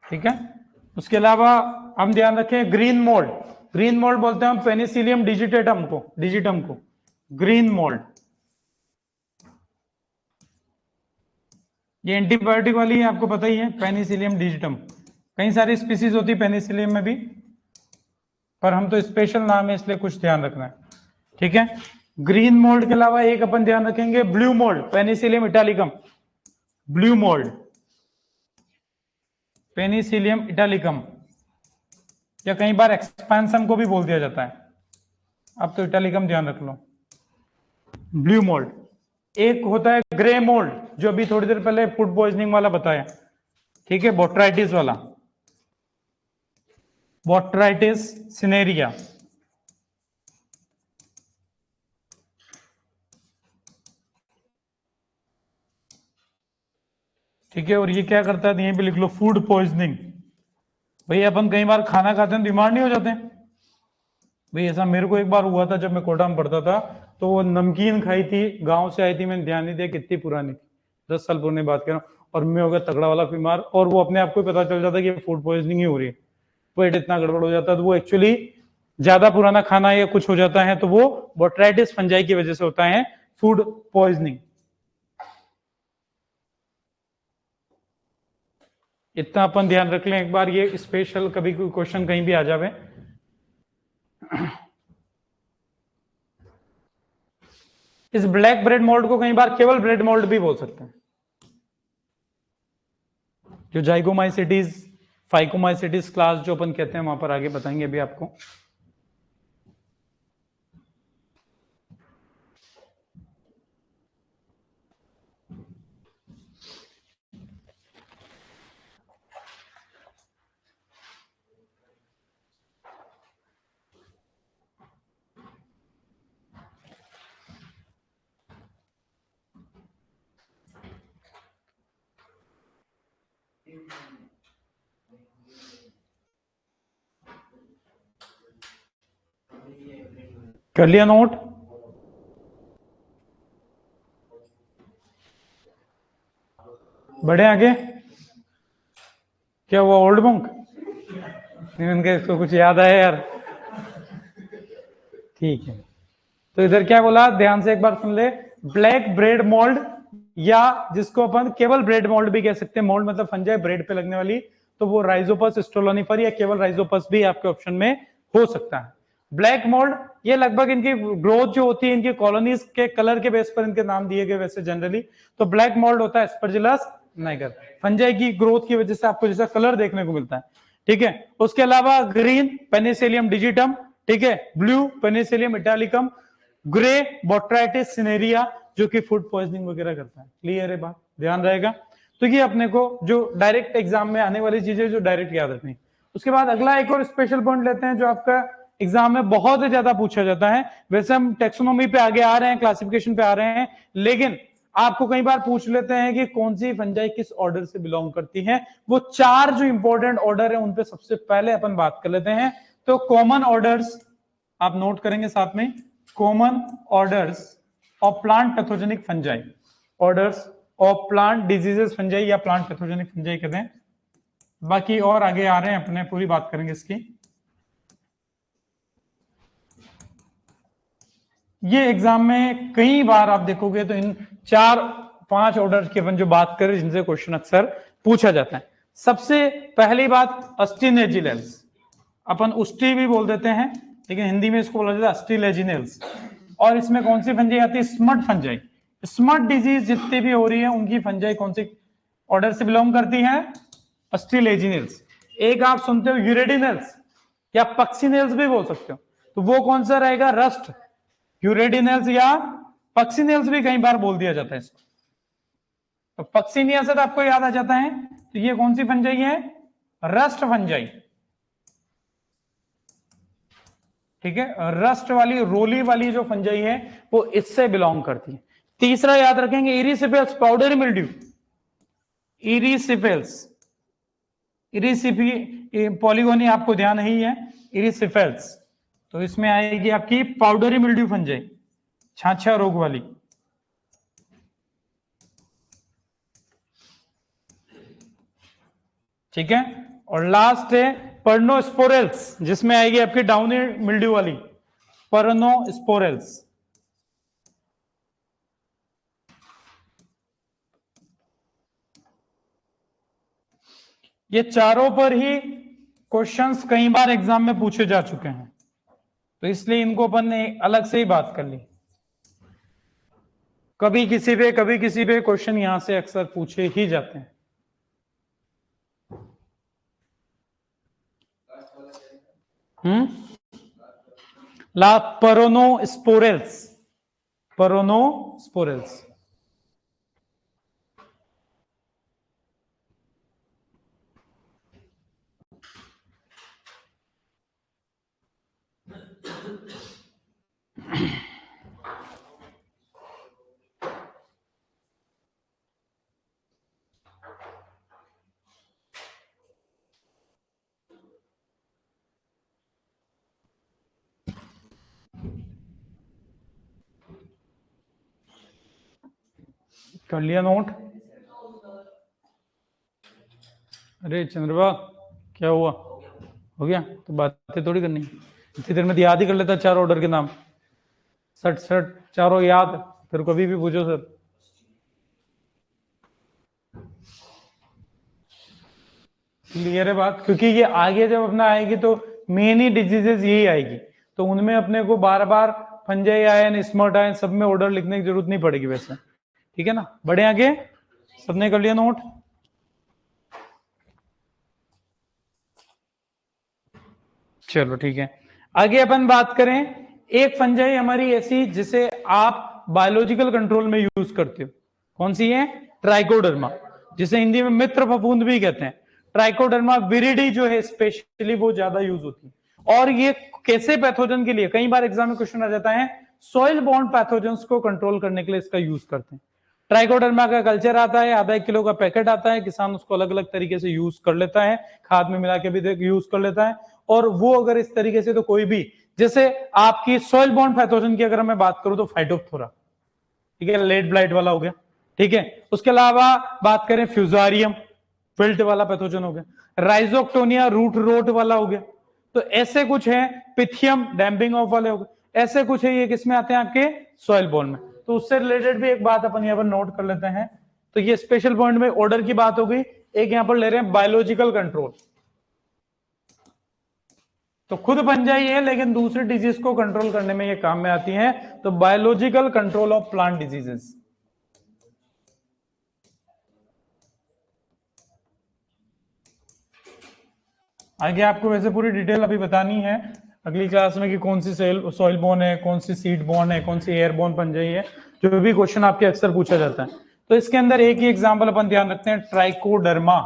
ठीक है। उसके अलावा हम ध्यान रखें ग्रीन मोल्ड, ग्रीन मोल्ड बोलते हैं हम पेनिसिलियम डिजिटम को ग्रीन मोल्ड। ये एंटीबायोटिक वाली है, आपको पता ही है, पेनिसिलियम डिजिटम। कई सारी स्पीसीज होती है पेनिसिलियम में भी, पर हम तो स्पेशल नाम है इसलिए कुछ ध्यान रखना है, ठीक है। ग्रीन मोल्ड के अलावा एक अपन ध्यान रखेंगे blue mould, Penicillium italicum, blue mould, Penicillium italicum, या कई बार एक्सपेंशन को भी बोल दिया जाता है। अब तो इटालिकम ध्यान रख लो, ब्लू मोल्ड। एक होता है ग्रे मोल्ड, जो अभी थोड़ी देर पहले फूड पॉइजनिंग वाला बताया, ठीक है, बोट्राइटिस वाला, बोट्राइटिस सिनेरिया। ठीक है, और ये क्या करता है, यहीं पे लिख लो फूड पॉइजनिंग। भाई अपन कई बार खाना खाते हैं बीमार नहीं हो जाते हैं भाई? ऐसा मेरे को एक बार हुआ था जब मैं कोटा में पढ़ता था, तो वो नमकीन खाई थी, गांव से आई थी, मैंने ध्यान नहीं दिया कितनी पुरानी थी, 10 साल पुरानी बात कर रहा हूँ, और मैं हो गया तगड़ा वाला बीमार, और वो अपने आप को पता चल जाता कि फूड पॉइजनिंग ही हो रही है, पेट इतना गड़बड़ हो जाता है। तो वो एक्चुअली ज्यादा पुराना खाना या कुछ हो जाता है, तो वो बोट्राइटिस फंजाई की वजह से होता है फूड पॉइजनिंग। इतना अपन ध्यान रख लें एक बार, ये स्पेशल कभी कोई क्वेश्चन कहीं भी आ जावे। इस ब्लैक ब्रेड मोल्ड को कई बार केवल ब्रेड मोल्ड भी बोल सकते हैं। जो जाइगोमाइसिटीज, फाइकोमाइसिटीज क्लास जो अपन कहते हैं, वहां पर आगे बताएंगे अभी आपको। कर लिया नोट? बढ़े आगे? क्या हुआ ओल्ड मंक? इनके इसको कुछ याद आया यार? ठीक है, तो इधर क्या बोला, ध्यान से एक बार सुन ले। ब्लैक ब्रेड मोल्ड, या जिसको अपन केवल ब्रेड मोल्ड भी कह सकते हैं, मोल्ड मतलब फंजाई ब्रेड पे लगने वाली, तो वो राइजोपस स्ट्रोलोनिफर या केवल राइजोपस भी आपके ऑप्शन में हो सकता है। ब्लैक मोल्ड, ये लगभग इनकी ग्रोथ जो होती है, इनकी कॉलोनीज के कलर के बेस पर इनके नाम दिए गए वैसे जनरली। तो ब्लैक मोल्ड होता है एस्परजिलस नाइगर, फंजाई की ग्रोथ की वजह से आपको जैसा कलर देखने को मिलता है, ठीक है। उसके अलावा ग्रीन पेनिसिलियम डिजिटम, ठीक है, blue Penicillium italicum, grey Botrytis cinerea, जो कि फूड पॉइजनिंग वगैरह करता है। क्लियर है बात? ध्यान रहेगा। तो ये अपने को जो डायरेक्ट एग्जाम में आने वाली चीजें जो डायरेक्ट याद रखनी। उसके बाद अगला एक और स्पेशल पॉइंट लेते हैं जो आपका एग्जाम में बहुत ही ज्यादा पूछा जाता है। वैसे हम टेक्सोनोमी पे आगे आ रहे हैं, क्लासिफिकेशन पे आ रहे हैं, लेकिन आपको कई बार पूछ लेते हैं कि कौन सी फंजाई किस ऑर्डर से बिलोंग करती है। वो 4 जो इंपॉर्टेंट ऑर्डर है उन पे सबसे पहले अपन बात कर लेते हैं। तो कॉमन ऑर्डर्स आप नोट करेंगे साथ में, common orders of plant pathogenic fungi, orders of plant diseases fungi या प्लांट पैथोजेनिक फंजाई कहते हैं। बाकी और आगे आ रहे हैं अपने, पूरी बात करेंगे इसकी। ये एग्जाम में कई बार आप देखोगे तो इन 4-5 ऑर्डर की अपन जो बात करें जिनसे क्वेश्चन अक्सर पूछा जाता है। सबसे पहली बात अस्टिनेजिलेंस, अपन उस्टी भी बोल देते हैं, लेकिन हिंदी में इसको बोला जाता है अस्टिलेजिनेल्स। और इसमें कौन सी फंजाई आती है? Smut fungi. स्मट डिजीज जितनी भी हो रही है उनकी फंजाई कौन सी ऑर्डर से बिलोंग करती है? अस्टिलेजिनेल्स। एक आप सुनते हो यूरेडिनेल्स या पक्सिनेल्स भी बोल सकते हो, तो वो कौन सा रहेगा? रस्ट, यूरेडिनेल्स या पक्सिनेल्स भी कई बार बोल दिया जाता है इसको। तो पक्सिनिया से तो आपको याद आ जाता है, तो ये कौन सी फंजाई है? रस्ट फंजाई, ठीक है। रस्ट वाली रोली वाली जो फंजाई है वो इससे बिलोंग करती है। तीसरा याद रखेंगे इरिसिपेल्स, पाउडरी मिल्ड्यू, इरिसिपेल्स, इरिसिपी पॉलीगोनी आपको ध्यान ही है, इरिसिपेल्स, तो इसमें आएगी आपकी पाउडरी मिल्ड्यू फंजाई, छाछा रोग वाली। ठीक है, और लास्ट है पर्नोस्पोरेल्स, जिसमें आएगी आपकी डाउनी मिल्ड्यू वाली, पर्नोस्पोरेल्स। ये चारों पर ही क्वेश्चंस कई बार एग्जाम में पूछे जा चुके हैं, तो इसलिए इनको अपन ने अलग से ही बात कर ली। कभी किसी पे क्वेश्चन यहां से अक्सर पूछे ही जाते हैं। ला पर्नोस्पोरेल्स, पर्नोस्पोरेल्स। कर लिया नोट? अरे चंद्रबा, क्या हुआ? हो गया? तो बातें थोड़ी करनी, इतनी देर में याद ही कर लेता चार ऑर्डर के नाम, सट सट चारों याद, फिर कभी भी पूछो सर। क्लियर है बात? क्योंकि ये आगे जब अपना आएगी तो मेन ही डिजीजेस यही आएगी, तो उनमें अपने को बार बार फंजाई आयन, स्मर्ट आयन सब में ऑर्डर लिखने की जरूरत नहीं पड़ेगी वैसे। ठीक है ना? बढ़े आगे, सबने कर लिया नोट? चलो ठीक है, आगे अपन बात करें। एक फंजाई हमारी ऐसी जिसे आप बायोलॉजिकल कंट्रोल में यूज करते हो, कौन सी है? ट्राइकोडर्मा, जिसे हिंदी में मित्र फफूंद भी कहते हैं। ट्राइकोडर्मा विरिडी जो है स्पेशली वो ज्यादा यूज होती है। और ये कैसे पैथोजन के लिए, कई बार एग्जाम में क्वेश्चन आ जाता है, सॉइल बॉर्न पैथोजन्स को कंट्रोल करने के लिए इसका यूज करते हैं। ट्राइकोडर्मा का कल्चर आता है, आधा 1 किलो का पैकेट आता है, किसान उसको अलग अलग तरीके से यूज कर लेता है, खाद में मिला के भी यूज कर लेता है। और वो अगर इस तरीके से, तो कोई भी, जैसे आपकी सॉइल बॉर्न पैथोजन की अगर मैं बात करूं तो फाइटोप्थोरा, ठीक है, लेड ब्लाइट वाला हो गया। ठीक है, उसके अलावा बात करें फ्यूजारियम, फिल्ट वाला पैथोजन हो गया। राइजोक्टोनिया रूट रोट वाला हो गया। तो ऐसे कुछ है, पिथियम डैम्पिंग ऑफ वाले हो गए, ऐसे कुछ है, ये किसमें आते हैं? आपके सॉइल बॉर्न में। तो उससे रिलेटेड भी एक बात अपन यहाँ पर नोट कर लेते हैं। तो ये स्पेशल पॉइंट में ऑर्डर की बात हो गई। एक यहां पर ले रहे हैं बायोलॉजिकल कंट्रोल, तो खुद बन जाई है लेकिन दूसरे डिजीज को कंट्रोल करने में ये काम में आती है। तो biological control of plant diseases. आगे आपको वैसे पूरी डिटेल अभी बतानी है अगली क्लास में कि कौन सी सॉइल बोन है, कौन सी सीड बोन है, कौन सी एयर बोन बन जाई है, जो भी क्वेश्चन आपके अक्सर पूछा जाता है। तो इसके अंदर एक ही एग्जांपल अपन ध्यान रखते हैं, ट्राइकोडर्मा।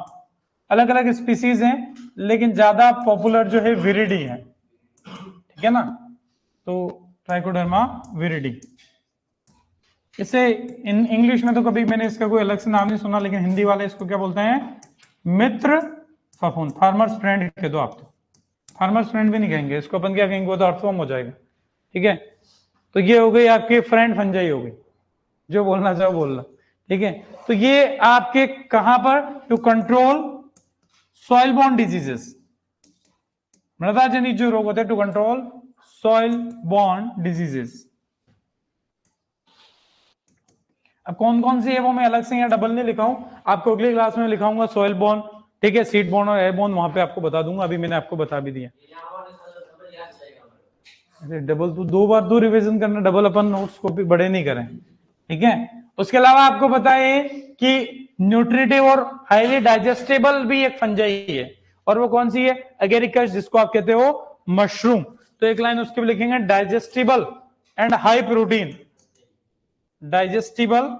अलग अलग स्पीसीज हैं लेकिन ज्यादा पॉपुलर जो है विरिडी है। ठीक है ना? तो ट्राइकोडर्मा विरिडी, इसे इन इंग्लिश में तो कभी मैंने इसका कोई अलग से नाम नहीं सुना, लेकिन हिंदी वाले इसको क्या बोलते हैं? मित्र फफूंद, फार्मर्स फ्रेंड कह दो आप। तो फार्मर्स फ्रेंड भी नहीं कहेंगे इसको, अपन क्या कहेंगे? वो तो अर्थवॉर्म हो जाएगा। ठीक है, तो ये हो गई आपकी फ्रेंड फंजाई हो गई, जो बोलना चाहो बोलना। ठीक है, तो ये आपके कहां पर? To control soil borne diseases, मृदा जनित जो रोग होते हैं, to control soil borne diseases. अब कौन कौन सी है वो मैं अलग से यहाँ डबल नहीं लिखा हूं, आपको अगली क्लास में लिखाऊंगा सॉइल बॉर्न, ठीक है, सीड बॉर्न और एयर बॉर्न वहां पे आपको बता दूंगा, अभी मैंने आपको बता भी दिया। अरे डबल तो 2 बार 2 रिवीजन करना, डबल अपन नोट्स को भी बड़े नहीं करें। ठीक है, उसके अलावा आपको बताए कि न्यूट्रिटिव और हाईली डाइजेस्टेबल भी एक फंजाई है, और वो कौन सी है? एगेरिकस, जिसको आप कहते हो मशरूम। तो एक लाइन उसके भी लिखेंगे, digestible and high protein, digestible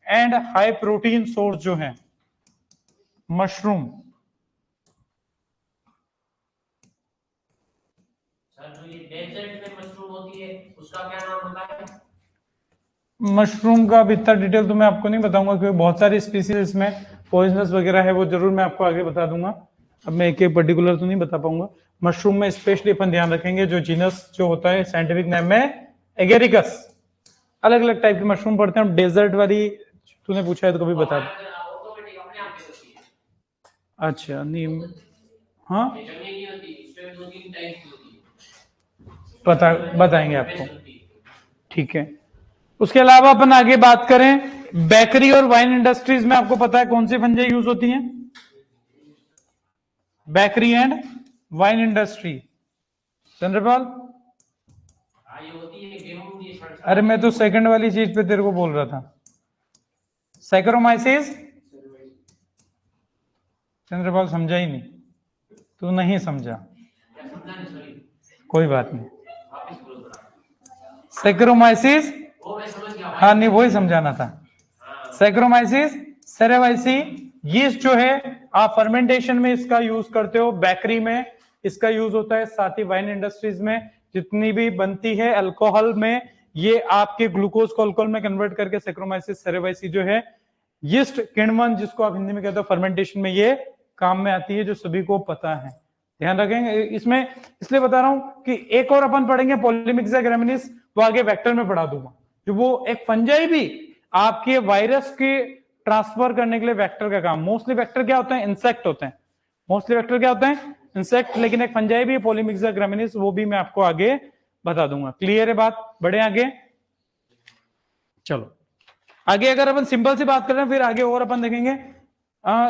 and high protein source जो है मशरूम। जो ये डेजर्ट में मशरूम होती है उसका क्या नाम होता है? मशरूम का भी इतना डिटेल तो मैं आपको नहीं बताऊंगा, क्योंकि बहुत सारी स्पीसीज इसमें पॉइजनस वगैरह है, वो जरूर मैं आपको आगे बता दूंगा। अब मैं एक एक पर्टिकुलर तो नहीं बता पाऊंगा। मशरूम में स्पेशली अपन ध्यान रखेंगे जो जीनस जो होता है साइंटिफिक नेम में एगेरिकस। अलग अलग टाइप के मशरूम पढ़ते हैं। डेजर्ट वाली तूने पूछा है तो कभी बता दे। ऑटोमेटिक अपने आप ही होती है। अच्छा नीम, हाँ ये जंगली नहीं होती, इसमें 2-3 टाइप की होती है। पता बताएंगे आपको, बेस्ट होती है। ठीक है। उसके अलावा अपन आगे बात करें बेकरी और वाइन इंडस्ट्रीज में, आपको पता है कौन सी फंजाई यूज होती हैं? Bakery and wine industry, Chandrapal. ये होती है गेहूं की अरे मैं तो सेकंड वाली चीज पे तेरे को बोल रहा था, सैकरोमाइसिस। चंद्रपाल समझा ही नहीं, तू नहीं समझा, कोई बात नहीं। सैकरोमाइसिस, वो मैं समझ गया। हाँ नहीं वही समझाना था। सैकरोमाइसिस सेरेवाइसी, यीस्ट जो है आप फर्मेंटेशन में इसका यूज करते हो, बेकरी में इसका यूज होता है, साथ ही वाइन इंडस्ट्रीज में जितनी भी बनती है अल्कोहल में, ये आपके ग्लूकोज को अल्कोहल में कन्वर्ट करके सैकरोमाइसिस सेरेवाइसी जो है यीस्ट किण्वन जिसको आप हिंदी में कहते हो फर्मेंटेशन में ये काम में आती है, जो सभी को पता है। ध्यान रखेंगे इसमें, इसलिए बता रहा हूं कि एक और अपन पढ़ेंगे पॉलीमिक्सा ग्रामिनीस, वो आगे वेक्टर में पढ़ा दूंगा, जो वो एक फंजाई भी आपके वायरस के ट्रांसफर करने के लिए वेक्टर का काम। मोस्टली वेक्टर क्या होते हैं? इंसेक्ट होते हैं। मोस्टली वेक्टर क्या होते हैं? इंसेक्ट, लेकिन एक फंजाई भी पॉलीमिक्सा ग्रामिनीस, वो भी मैं आपको आगे बता दूंगा। क्लियर है बात? बढ़े आगे, चलो आगे अगर अपन सिंपल सी बात करें फिर आगे और अपन देखेंगे।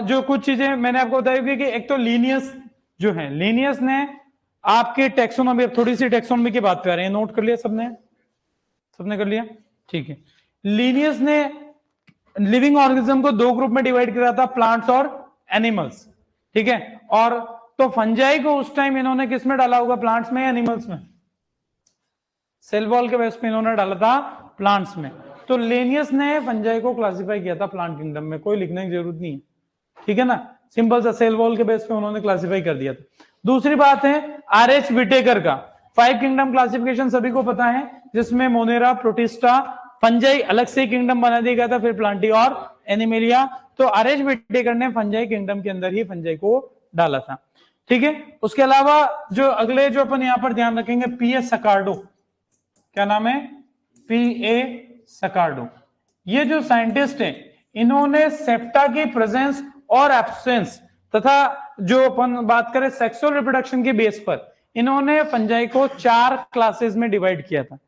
जो कुछ चीजें मैंने आपको बताई होगी कि एक तो लीनियस जो है, लीनियस ने आपके टेक्सोनॉमी, थोड़ी सी टेक्सोनॉमी की बात कर रहे हैं, नोट कर लिया सबने? सबने कर लिया, ठीक है। लीनियस ने लिविंग ऑर्गेनिज्म को दो ग्रुप में डिवाइड किया था, प्लांट्स और एनिमल्स, ठीक है। और तो फंजाई को उस टाइम इन्होंने किस में डाला होगा? प्लांट्स में या एनिमल्स में? सेल वॉल के बेस पे इन्होंने डाला था प्लांट्स में। तो लेनियस ने फंजाई को क्लासिफाई किया था प्लांट किंगडम में, कोई लिखने की जरूरत नहीं है, ठीक है ना। सिंपल सा सेल वॉल के बेस पे उन्होंने क्लासिफाई कर दिया था। दूसरी बात है आरएच विटेकर का 5 किंगडम क्लासिफिकेशन, सभी को पता है, जिसमें मोनेरा, प्रोटिस्टा, फंजाई अलग से किंगडम बना दिया गया था, फिर प्लांटी और एनिमेलिया। तो आरएच विटेकर ने फंजाई किंगडम के अंदर ही फंजाई को डाला था, ठीक है। उसके अलावा जो अगले जो अपन यहां पर ध्यान रखेंगे, पीए सकार्डो, क्या नाम है? पीए सकार्डो। ये जो साइंटिस्ट हैं इन्होंने सेप्टा की प्रेजेंस और एब्सेंस तथा जो अपन बात करें सेक्सुअल रिप्रोडक्शन के बेस पर, इन्होंने फंजाई को 4 क्लासेस में डिवाइड किया था।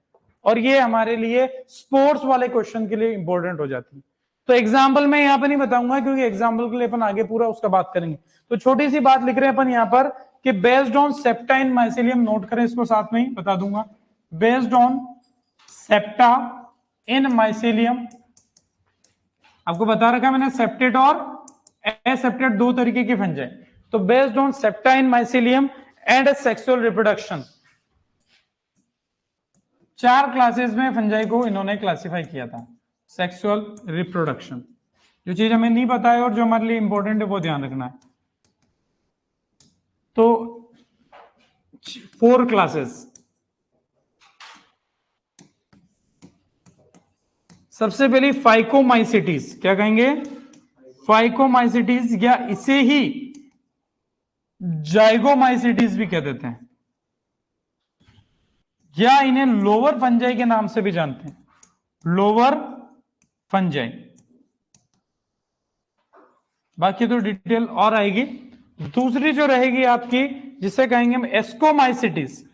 और ये हमारे लिए स्पोर्ट्स वाले क्वेश्चन के लिए इंपॉर्टेंट हो जाती है। तो एग्जाम्पल मैं यहां पर नहीं बताऊंगा क्योंकि एग्जाम्पल के लिए अपन आगे पूरा उसका बात करेंगे। तो छोटी सी बात लिख रहे हैं अपन यहां पर कि based on septa in mycelium, note करें इसको, साथ में ही बता दूंगा, based on septa in mycelium. आपको बता रखा मैंने सेप्टेट और एसेप्टेट दो तरीके की फंजाई। तो based on septa in mycelium and sexual reproduction, 4 classes में फंजाई को इन्होंने क्लासिफाई किया था। सेक्सुअल रिप्रोडक्शन, जो चीज हमें नहीं पता है और जो हमारे लिए इंपॉर्टेंट है वो ध्यान रखना है। तो 4 क्लासेस, सबसे पहली फाइकोमाइसिटीज, क्या कहेंगे? फाइकोमाइसिटीज, या इसे ही जाइगोमाइसिटीज भी कह देते हैं, या इन्हें लोअर फंजाई के नाम से भी जानते हैं, लोअर फंजाई। बाकी तो डिटेल और आएगी। दूसरी जो रहेगी आपकी, जिसे कहेंगे हम एस्कोमाइसिटीज,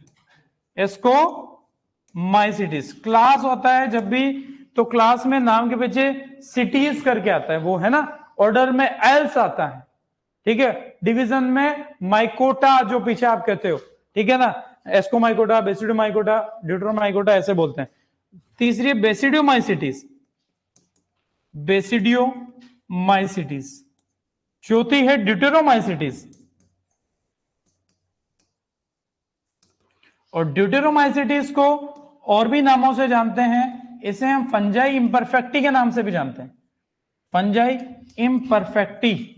एस्कोमाइसिटीज क्लास होता है जब भी, तो क्लास में नाम के पीछे सिटीज करके आता है, वो है ना, ऑर्डर में एल्स आता है, ठीक है। डिवीजन में माइकोटा जो पीछे आप कहते हो, ठीक है ना, एस्कोमाइकोटा, बेसिडोमाइकोटा, ड्यूटरोमाइकोटा ऐसे बोलते हैं। तीसरी बेसिडियोमाइसिटीज, बेसिडियोमाइसिटीज। चौथी है ड्यूटेरोमाइसिटीज, और ड्यूटेरोमाइसिटीज को और भी नामों से जानते हैं, इसे हम फंजाई इम्परफेक्टी के नाम से भी जानते हैं, फंजाई इम्परफेक्टी।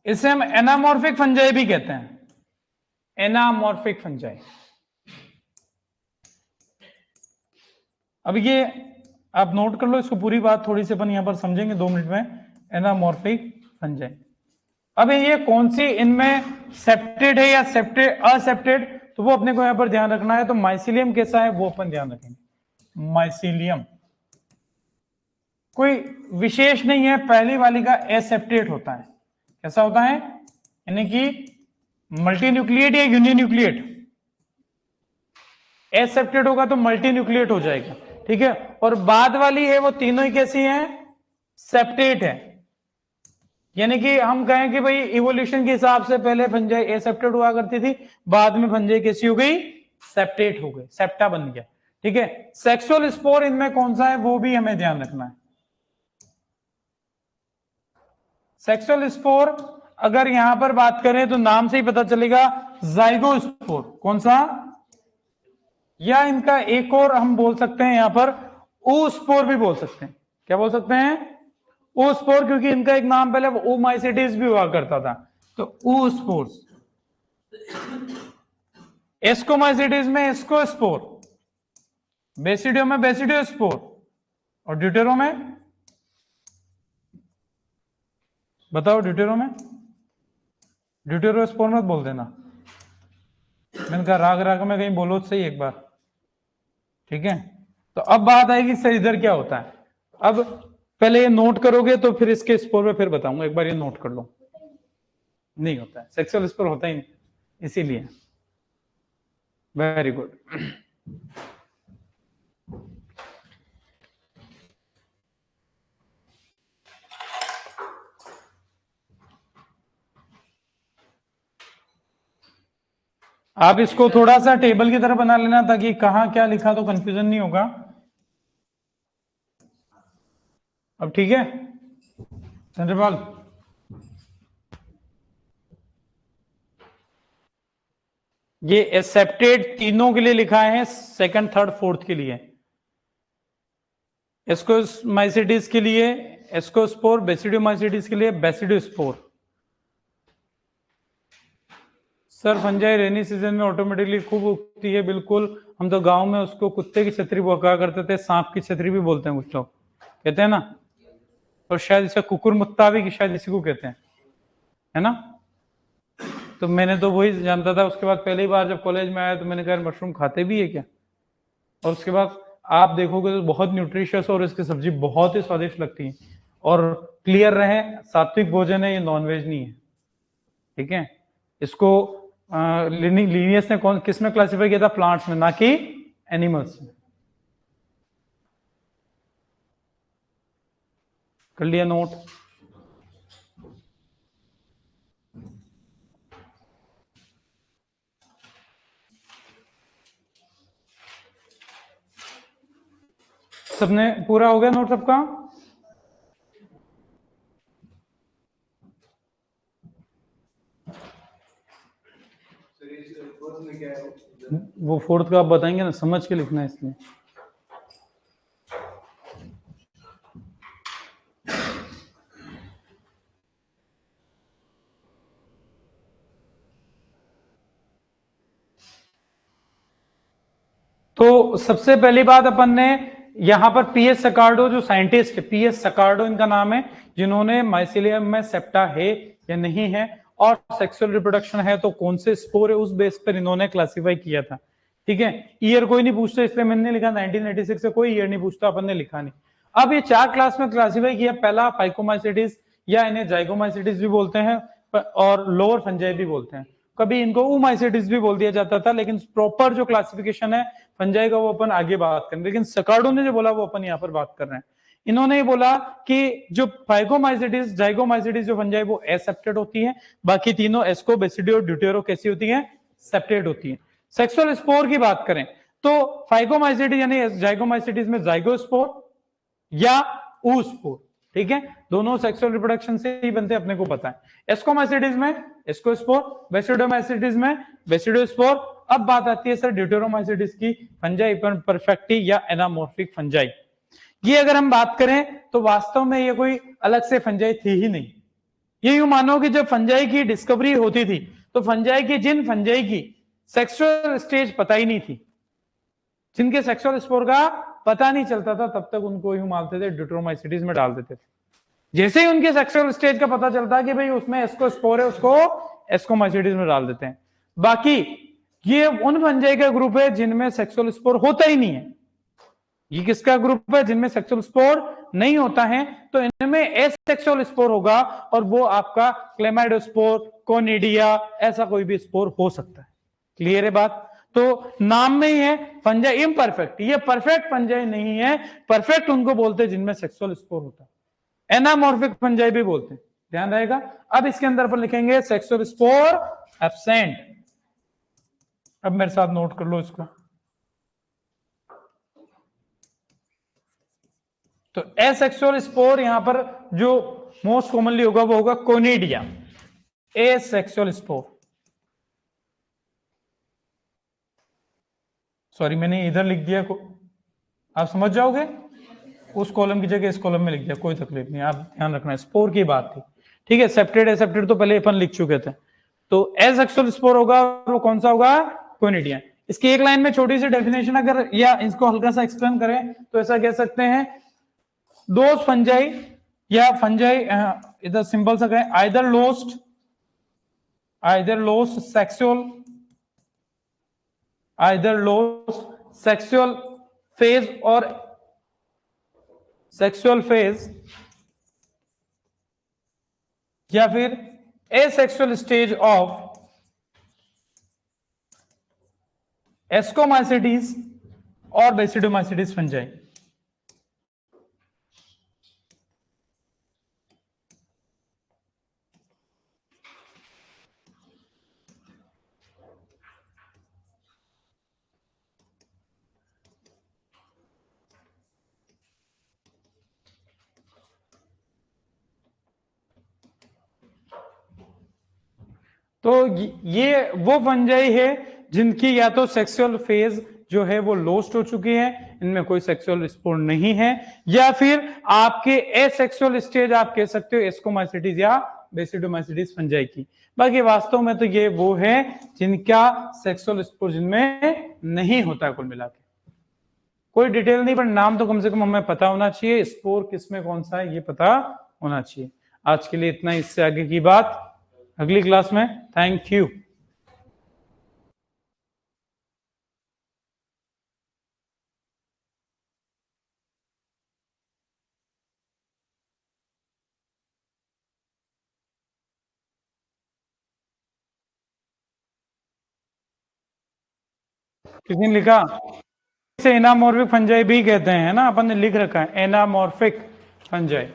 इसे हम एनामॉर्फिक फंजाई भी कहते हैं, एनामॉर्फिक फंजाई। अब ये आप नोट कर लो इसको, पूरी बात थोड़ी सी अपन यहां पर समझेंगे 2 मिनट में। एनामॉर्फिक फंजाई, अब ये कौन सी इनमें सेप्टेड है या सेप्टेड असेप्टेड, तो वो अपने को यहां पर ध्यान रखना है। तो माइसिलियम कैसा है वो अपन ध्यान रखेंगे। माइसिलियम कोई विशेष नहीं है, पहली वाली का एसेप्टेड होता है। कैसा होता है, यानी कि मल्टीन्यूक्लिएट या यूनिन्यूक्लिएट। एसेप्टेड होगा तो मल्टीन्यूक्लिएट हो जाएगा, ठीक है। और बाद वाली है वो तीनों ही कैसी हैं, सेप्टेट है। यानी कि हम कहें कि भाई इवोल्यूशन के हिसाब से पहले फंजाई एसेप्टेड हुआ करती थी, बाद में फंजाई कैसी हो गई, सेप्टेट हो गई, सेप्टा बन गया, ठीक है। सेक्सुअल स्पोर इनमें कौन सा है वो भी हमें ध्यान रखना है। सेक्सुअल स्पोर अगर यहां पर बात करें तो नाम से ही पता चलेगा, जाइगोस्पोर। कौन सा, या इनका एक और हम बोल सकते हैं यहां पर ओस्पोर भी बोल सकते हैं। क्या बोल सकते हैं, ओस्पोर, क्योंकि इनका एक नाम पहले ओमाइसिटिस भी हुआ करता था, तो ओस्पोर्स। एस्कोमाइसिटिस में एस्कोस्पोर, बेसिडियो में बेसिडियोस्पोर, और ड्यूटेरो में बताओ, ड्यूटेरो में ड्यूटेरोस्पोर मत बोल देना, मैंने कहा राग राग में कहीं बोलो तो सही एक बार, ठीक है। तो अब बात आएगी सर इधर क्या होता है। अब पहले ये नोट करोगे तो फिर इसके स्पोर में फिर बताऊंगा, एक बार ये नोट कर लो। नहीं होता है, सेक्सुअल स्पोर होता ही नहीं, इसीलिए। Very good. आप इसको थोड़ा सा टेबल की तरह बना लेना ताकि कहां क्या लिखा तो कंफ्यूजन नहीं होगा। अब ठीक है चंद्रपाल, ये एक्सेप्टेड तीनों के लिए लिखा है, सेकंड थर्ड फोर्थ के लिए। एस्कोमाइसिटिस के लिए एस्कोस्पोर, बेसिडियोमाइसिटिस के लिए basidiospore. Sir fungi rainy season में ऑटोमेटिकली खूब उगती है, बिल्कुल। हम तो गांव में उसको कुत्ते की छतरी कहा करते थे, सांप की छतरी भी बोलते हैं कुछ लोग, कहते हैं ना। और शायद इसका कुकुर मुत्ता भी शायद इसी को कहते हैं, है ना। तो मैंने तो वही जानता था। उसके बाद पहली बार जब कॉलेज में आया तो मैंने कहा मशरूम खाते भी है क्या, और उसके बाद आप देखोगे तो बहुत न्यूट्रिशियस और इसकी सब्जी बहुत ही स्वादिष्ट लगती है। और क्लियर रहे, सात्विक भोजन है ये, नॉनवेज नहीं है, ठीक है। इसको लीनियस ने किस में क्लासिफाई किया था, प्लांट्स में, ना कि एनिमल्स में। कर लिया नोट। सबने पूरा हो गया नोट सबका। वो फोर्थ का आप बताएंगे ना, समझ के लिखना है इसलिए। तो सबसे पहली बात अपन ने यहां पर पीएस सकार्डो जो साइंटिस्ट है, पीएस सकार्डो इनका नाम है, जिन्होंने माइसिलियम में सेप्टा है या नहीं है और सेक्सुअल रिप्रोडक्शन है तो कौन से स्पोर है, उस बेस पर इन्होंने क्लासिफाई किया था, ठीक है। ईयर कोई नहीं पूछता इसलिए मैंने लिखा 1986 से, कोई ईयर नहीं पूछता, अपन ने लिखा नहीं। अब ये 4 क्लास में क्लासिफाई किया। पहला फाइकोमाइसिटिस, या इन्हें जाइगोमाइसिटिस भी बोलते हैं और लोअर फंजाई भी बोलते हैं। कभी इनको ओमाइसिटिस भी बोल दिया जाता था, लेकिन प्रॉपर जो क्लासिफिकेशन है फंजाई का वो अपन आगे बात करेंगे। लेकिन सकार्डो ने जो बोला वो अपन यहाँ पर बात कर रहे हैं। इन्होंने ये बोला कि जो फाइकोमाइसिटिस, जाइगोमाइसिटिस जो फंजाई वो एसेप्टेड होती है, बाकी तीनों एस्को, बेसिडियो, ड्यूटेरो कैसी होती है, सेप्टेड होती है। सेक्सुअल स्पोर की बात करें तो फाइकोमाइसिटिस यानी जाइगोमाइसिटिस में जाइगोस्पोर या oospore, ठीक है। दोनों सेक्सुअल रिप्रोडक्शन से ही बनते, अपने को पता है। एस्कोमाइसिटिस में एस्कोस्पोर, बेसिडियोमाइसिटिस में बेसिडियोस्पोर। अब बात आती है सर ड्यूटेरोमाइसिटिस की, फंजाई परफेक्टी या एनामॉर्फिक फंजाई। ये अगर हम बात करें तो वास्तव में ये कोई अलग से फंजाई थी ही नहीं। ये यूं मानो कि जब फंजाई की डिस्कवरी होती थी तो जिन फंजाई की सेक्सुअल स्टेज पता ही नहीं थी, जिनके सेक्सुअल स्पोर का पता नहीं चलता था तब तक उनको यूं मारते थे, ड्यूट्रोमाइसिटीज में डाल देते थे। जैसे ही उनके सेक्सुअल स्टेज का पता चलता है कि भाई उसमें एस्को स्पोर है, उसको एस्कोमाइसिटीज में डाल देते हैं। बाकी ये उन फंजाई का ग्रुप है जिनमें सेक्सुअल स्पोर होता ही नहीं है। ये किसका ग्रुप है? जिनमें सेक्सुअल स्पोर नहीं होता है, तो इनमें एसेक्सुअल स्पोर होगा और वो आपका क्लेमाइडोस्पोर, कोनिडिया, ऐसा कोई भी स्पोर हो सकता है। क्लियर है बात? तो नाम में ही है फंजाई इम्परफेक्ट, ये परफेक्ट फंजाई नहीं है। परफेक्ट उनको बोलते हैं जिनमें सेक्सुअल स्पोर होता है। एनामॉर्फिक फंजाई भी बोलते हैं, ध्यान रहेगा। अब इसके अंदर पर लिखेंगे सेक्सुअल स्पोर एब्सेंट। अब मेरे साथ नोट कर लो इसको। तो एसेक्सुअल स्पोर यहां पर जो मोस्ट कॉमनली होगा वो होगा कोनिडिया, एसेक्सुअल स्पोर। सॉरी मैंने इधर लिख दिया को, आप समझ जाओगे, उस कॉलम की जगह इस कॉलम में लिख दिया, कोई तकलीफ नहीं, आप ध्यान रखना। स्पोर की बात थी, ठीक है। सेप्टेड एसेप्टेड तो पहले अपन लिख चुके थे। तो एसेक्सुअल स्पोर होगा, वो कौन सा होगा? कोनिडिया। इसकी एक लाइन में छोटी सी डेफिनेशन अगर या इसको हल्का सा एक्सप्लेन करें तो ऐसा कह सकते हैं, दोज फंजाई या फंजाई, इधर सिंपल सा कहें, आइदर लोस्ट सेक्सुअल फेज और सेक्सुअल फेज, या फिर एसेक्सुअल स्टेज ऑफ एस्कोमाइसिटीज और बेसिडोमाइसिटीज फंजाई। तो ये वो फंजाई है जिनकी या तो सेक्सुअल फेज जो है वो लोस्ट हो चुकी है, इनमें कोई सेक्सुअल स्पोर नहीं है, या फिर आपके एसेक्सुअल स्टेज आप कह सकते हो एस्कोमाइसिटीज या बेसिडोमाइसिटीज फंजाई की। बाकी वास्तव में तो ये वो है जिनका सेक्सुअल स्पोर जिनमें नहीं होता। कुल मिला के कोई डिटेल नहीं, पर नाम तो कम से कम हमें पता होना चाहिए, स्पोर किसमें कौन सा है ये पता होना चाहिए। आज के लिए इतना, इससे आगे की बात अगली क्लास में। Thank you. किसी ने लिखा इसे एनामॉर्फिक फंजाई भी कहते हैं ना, अपन ने लिख रखा है एनामॉर्फिक फंजाई।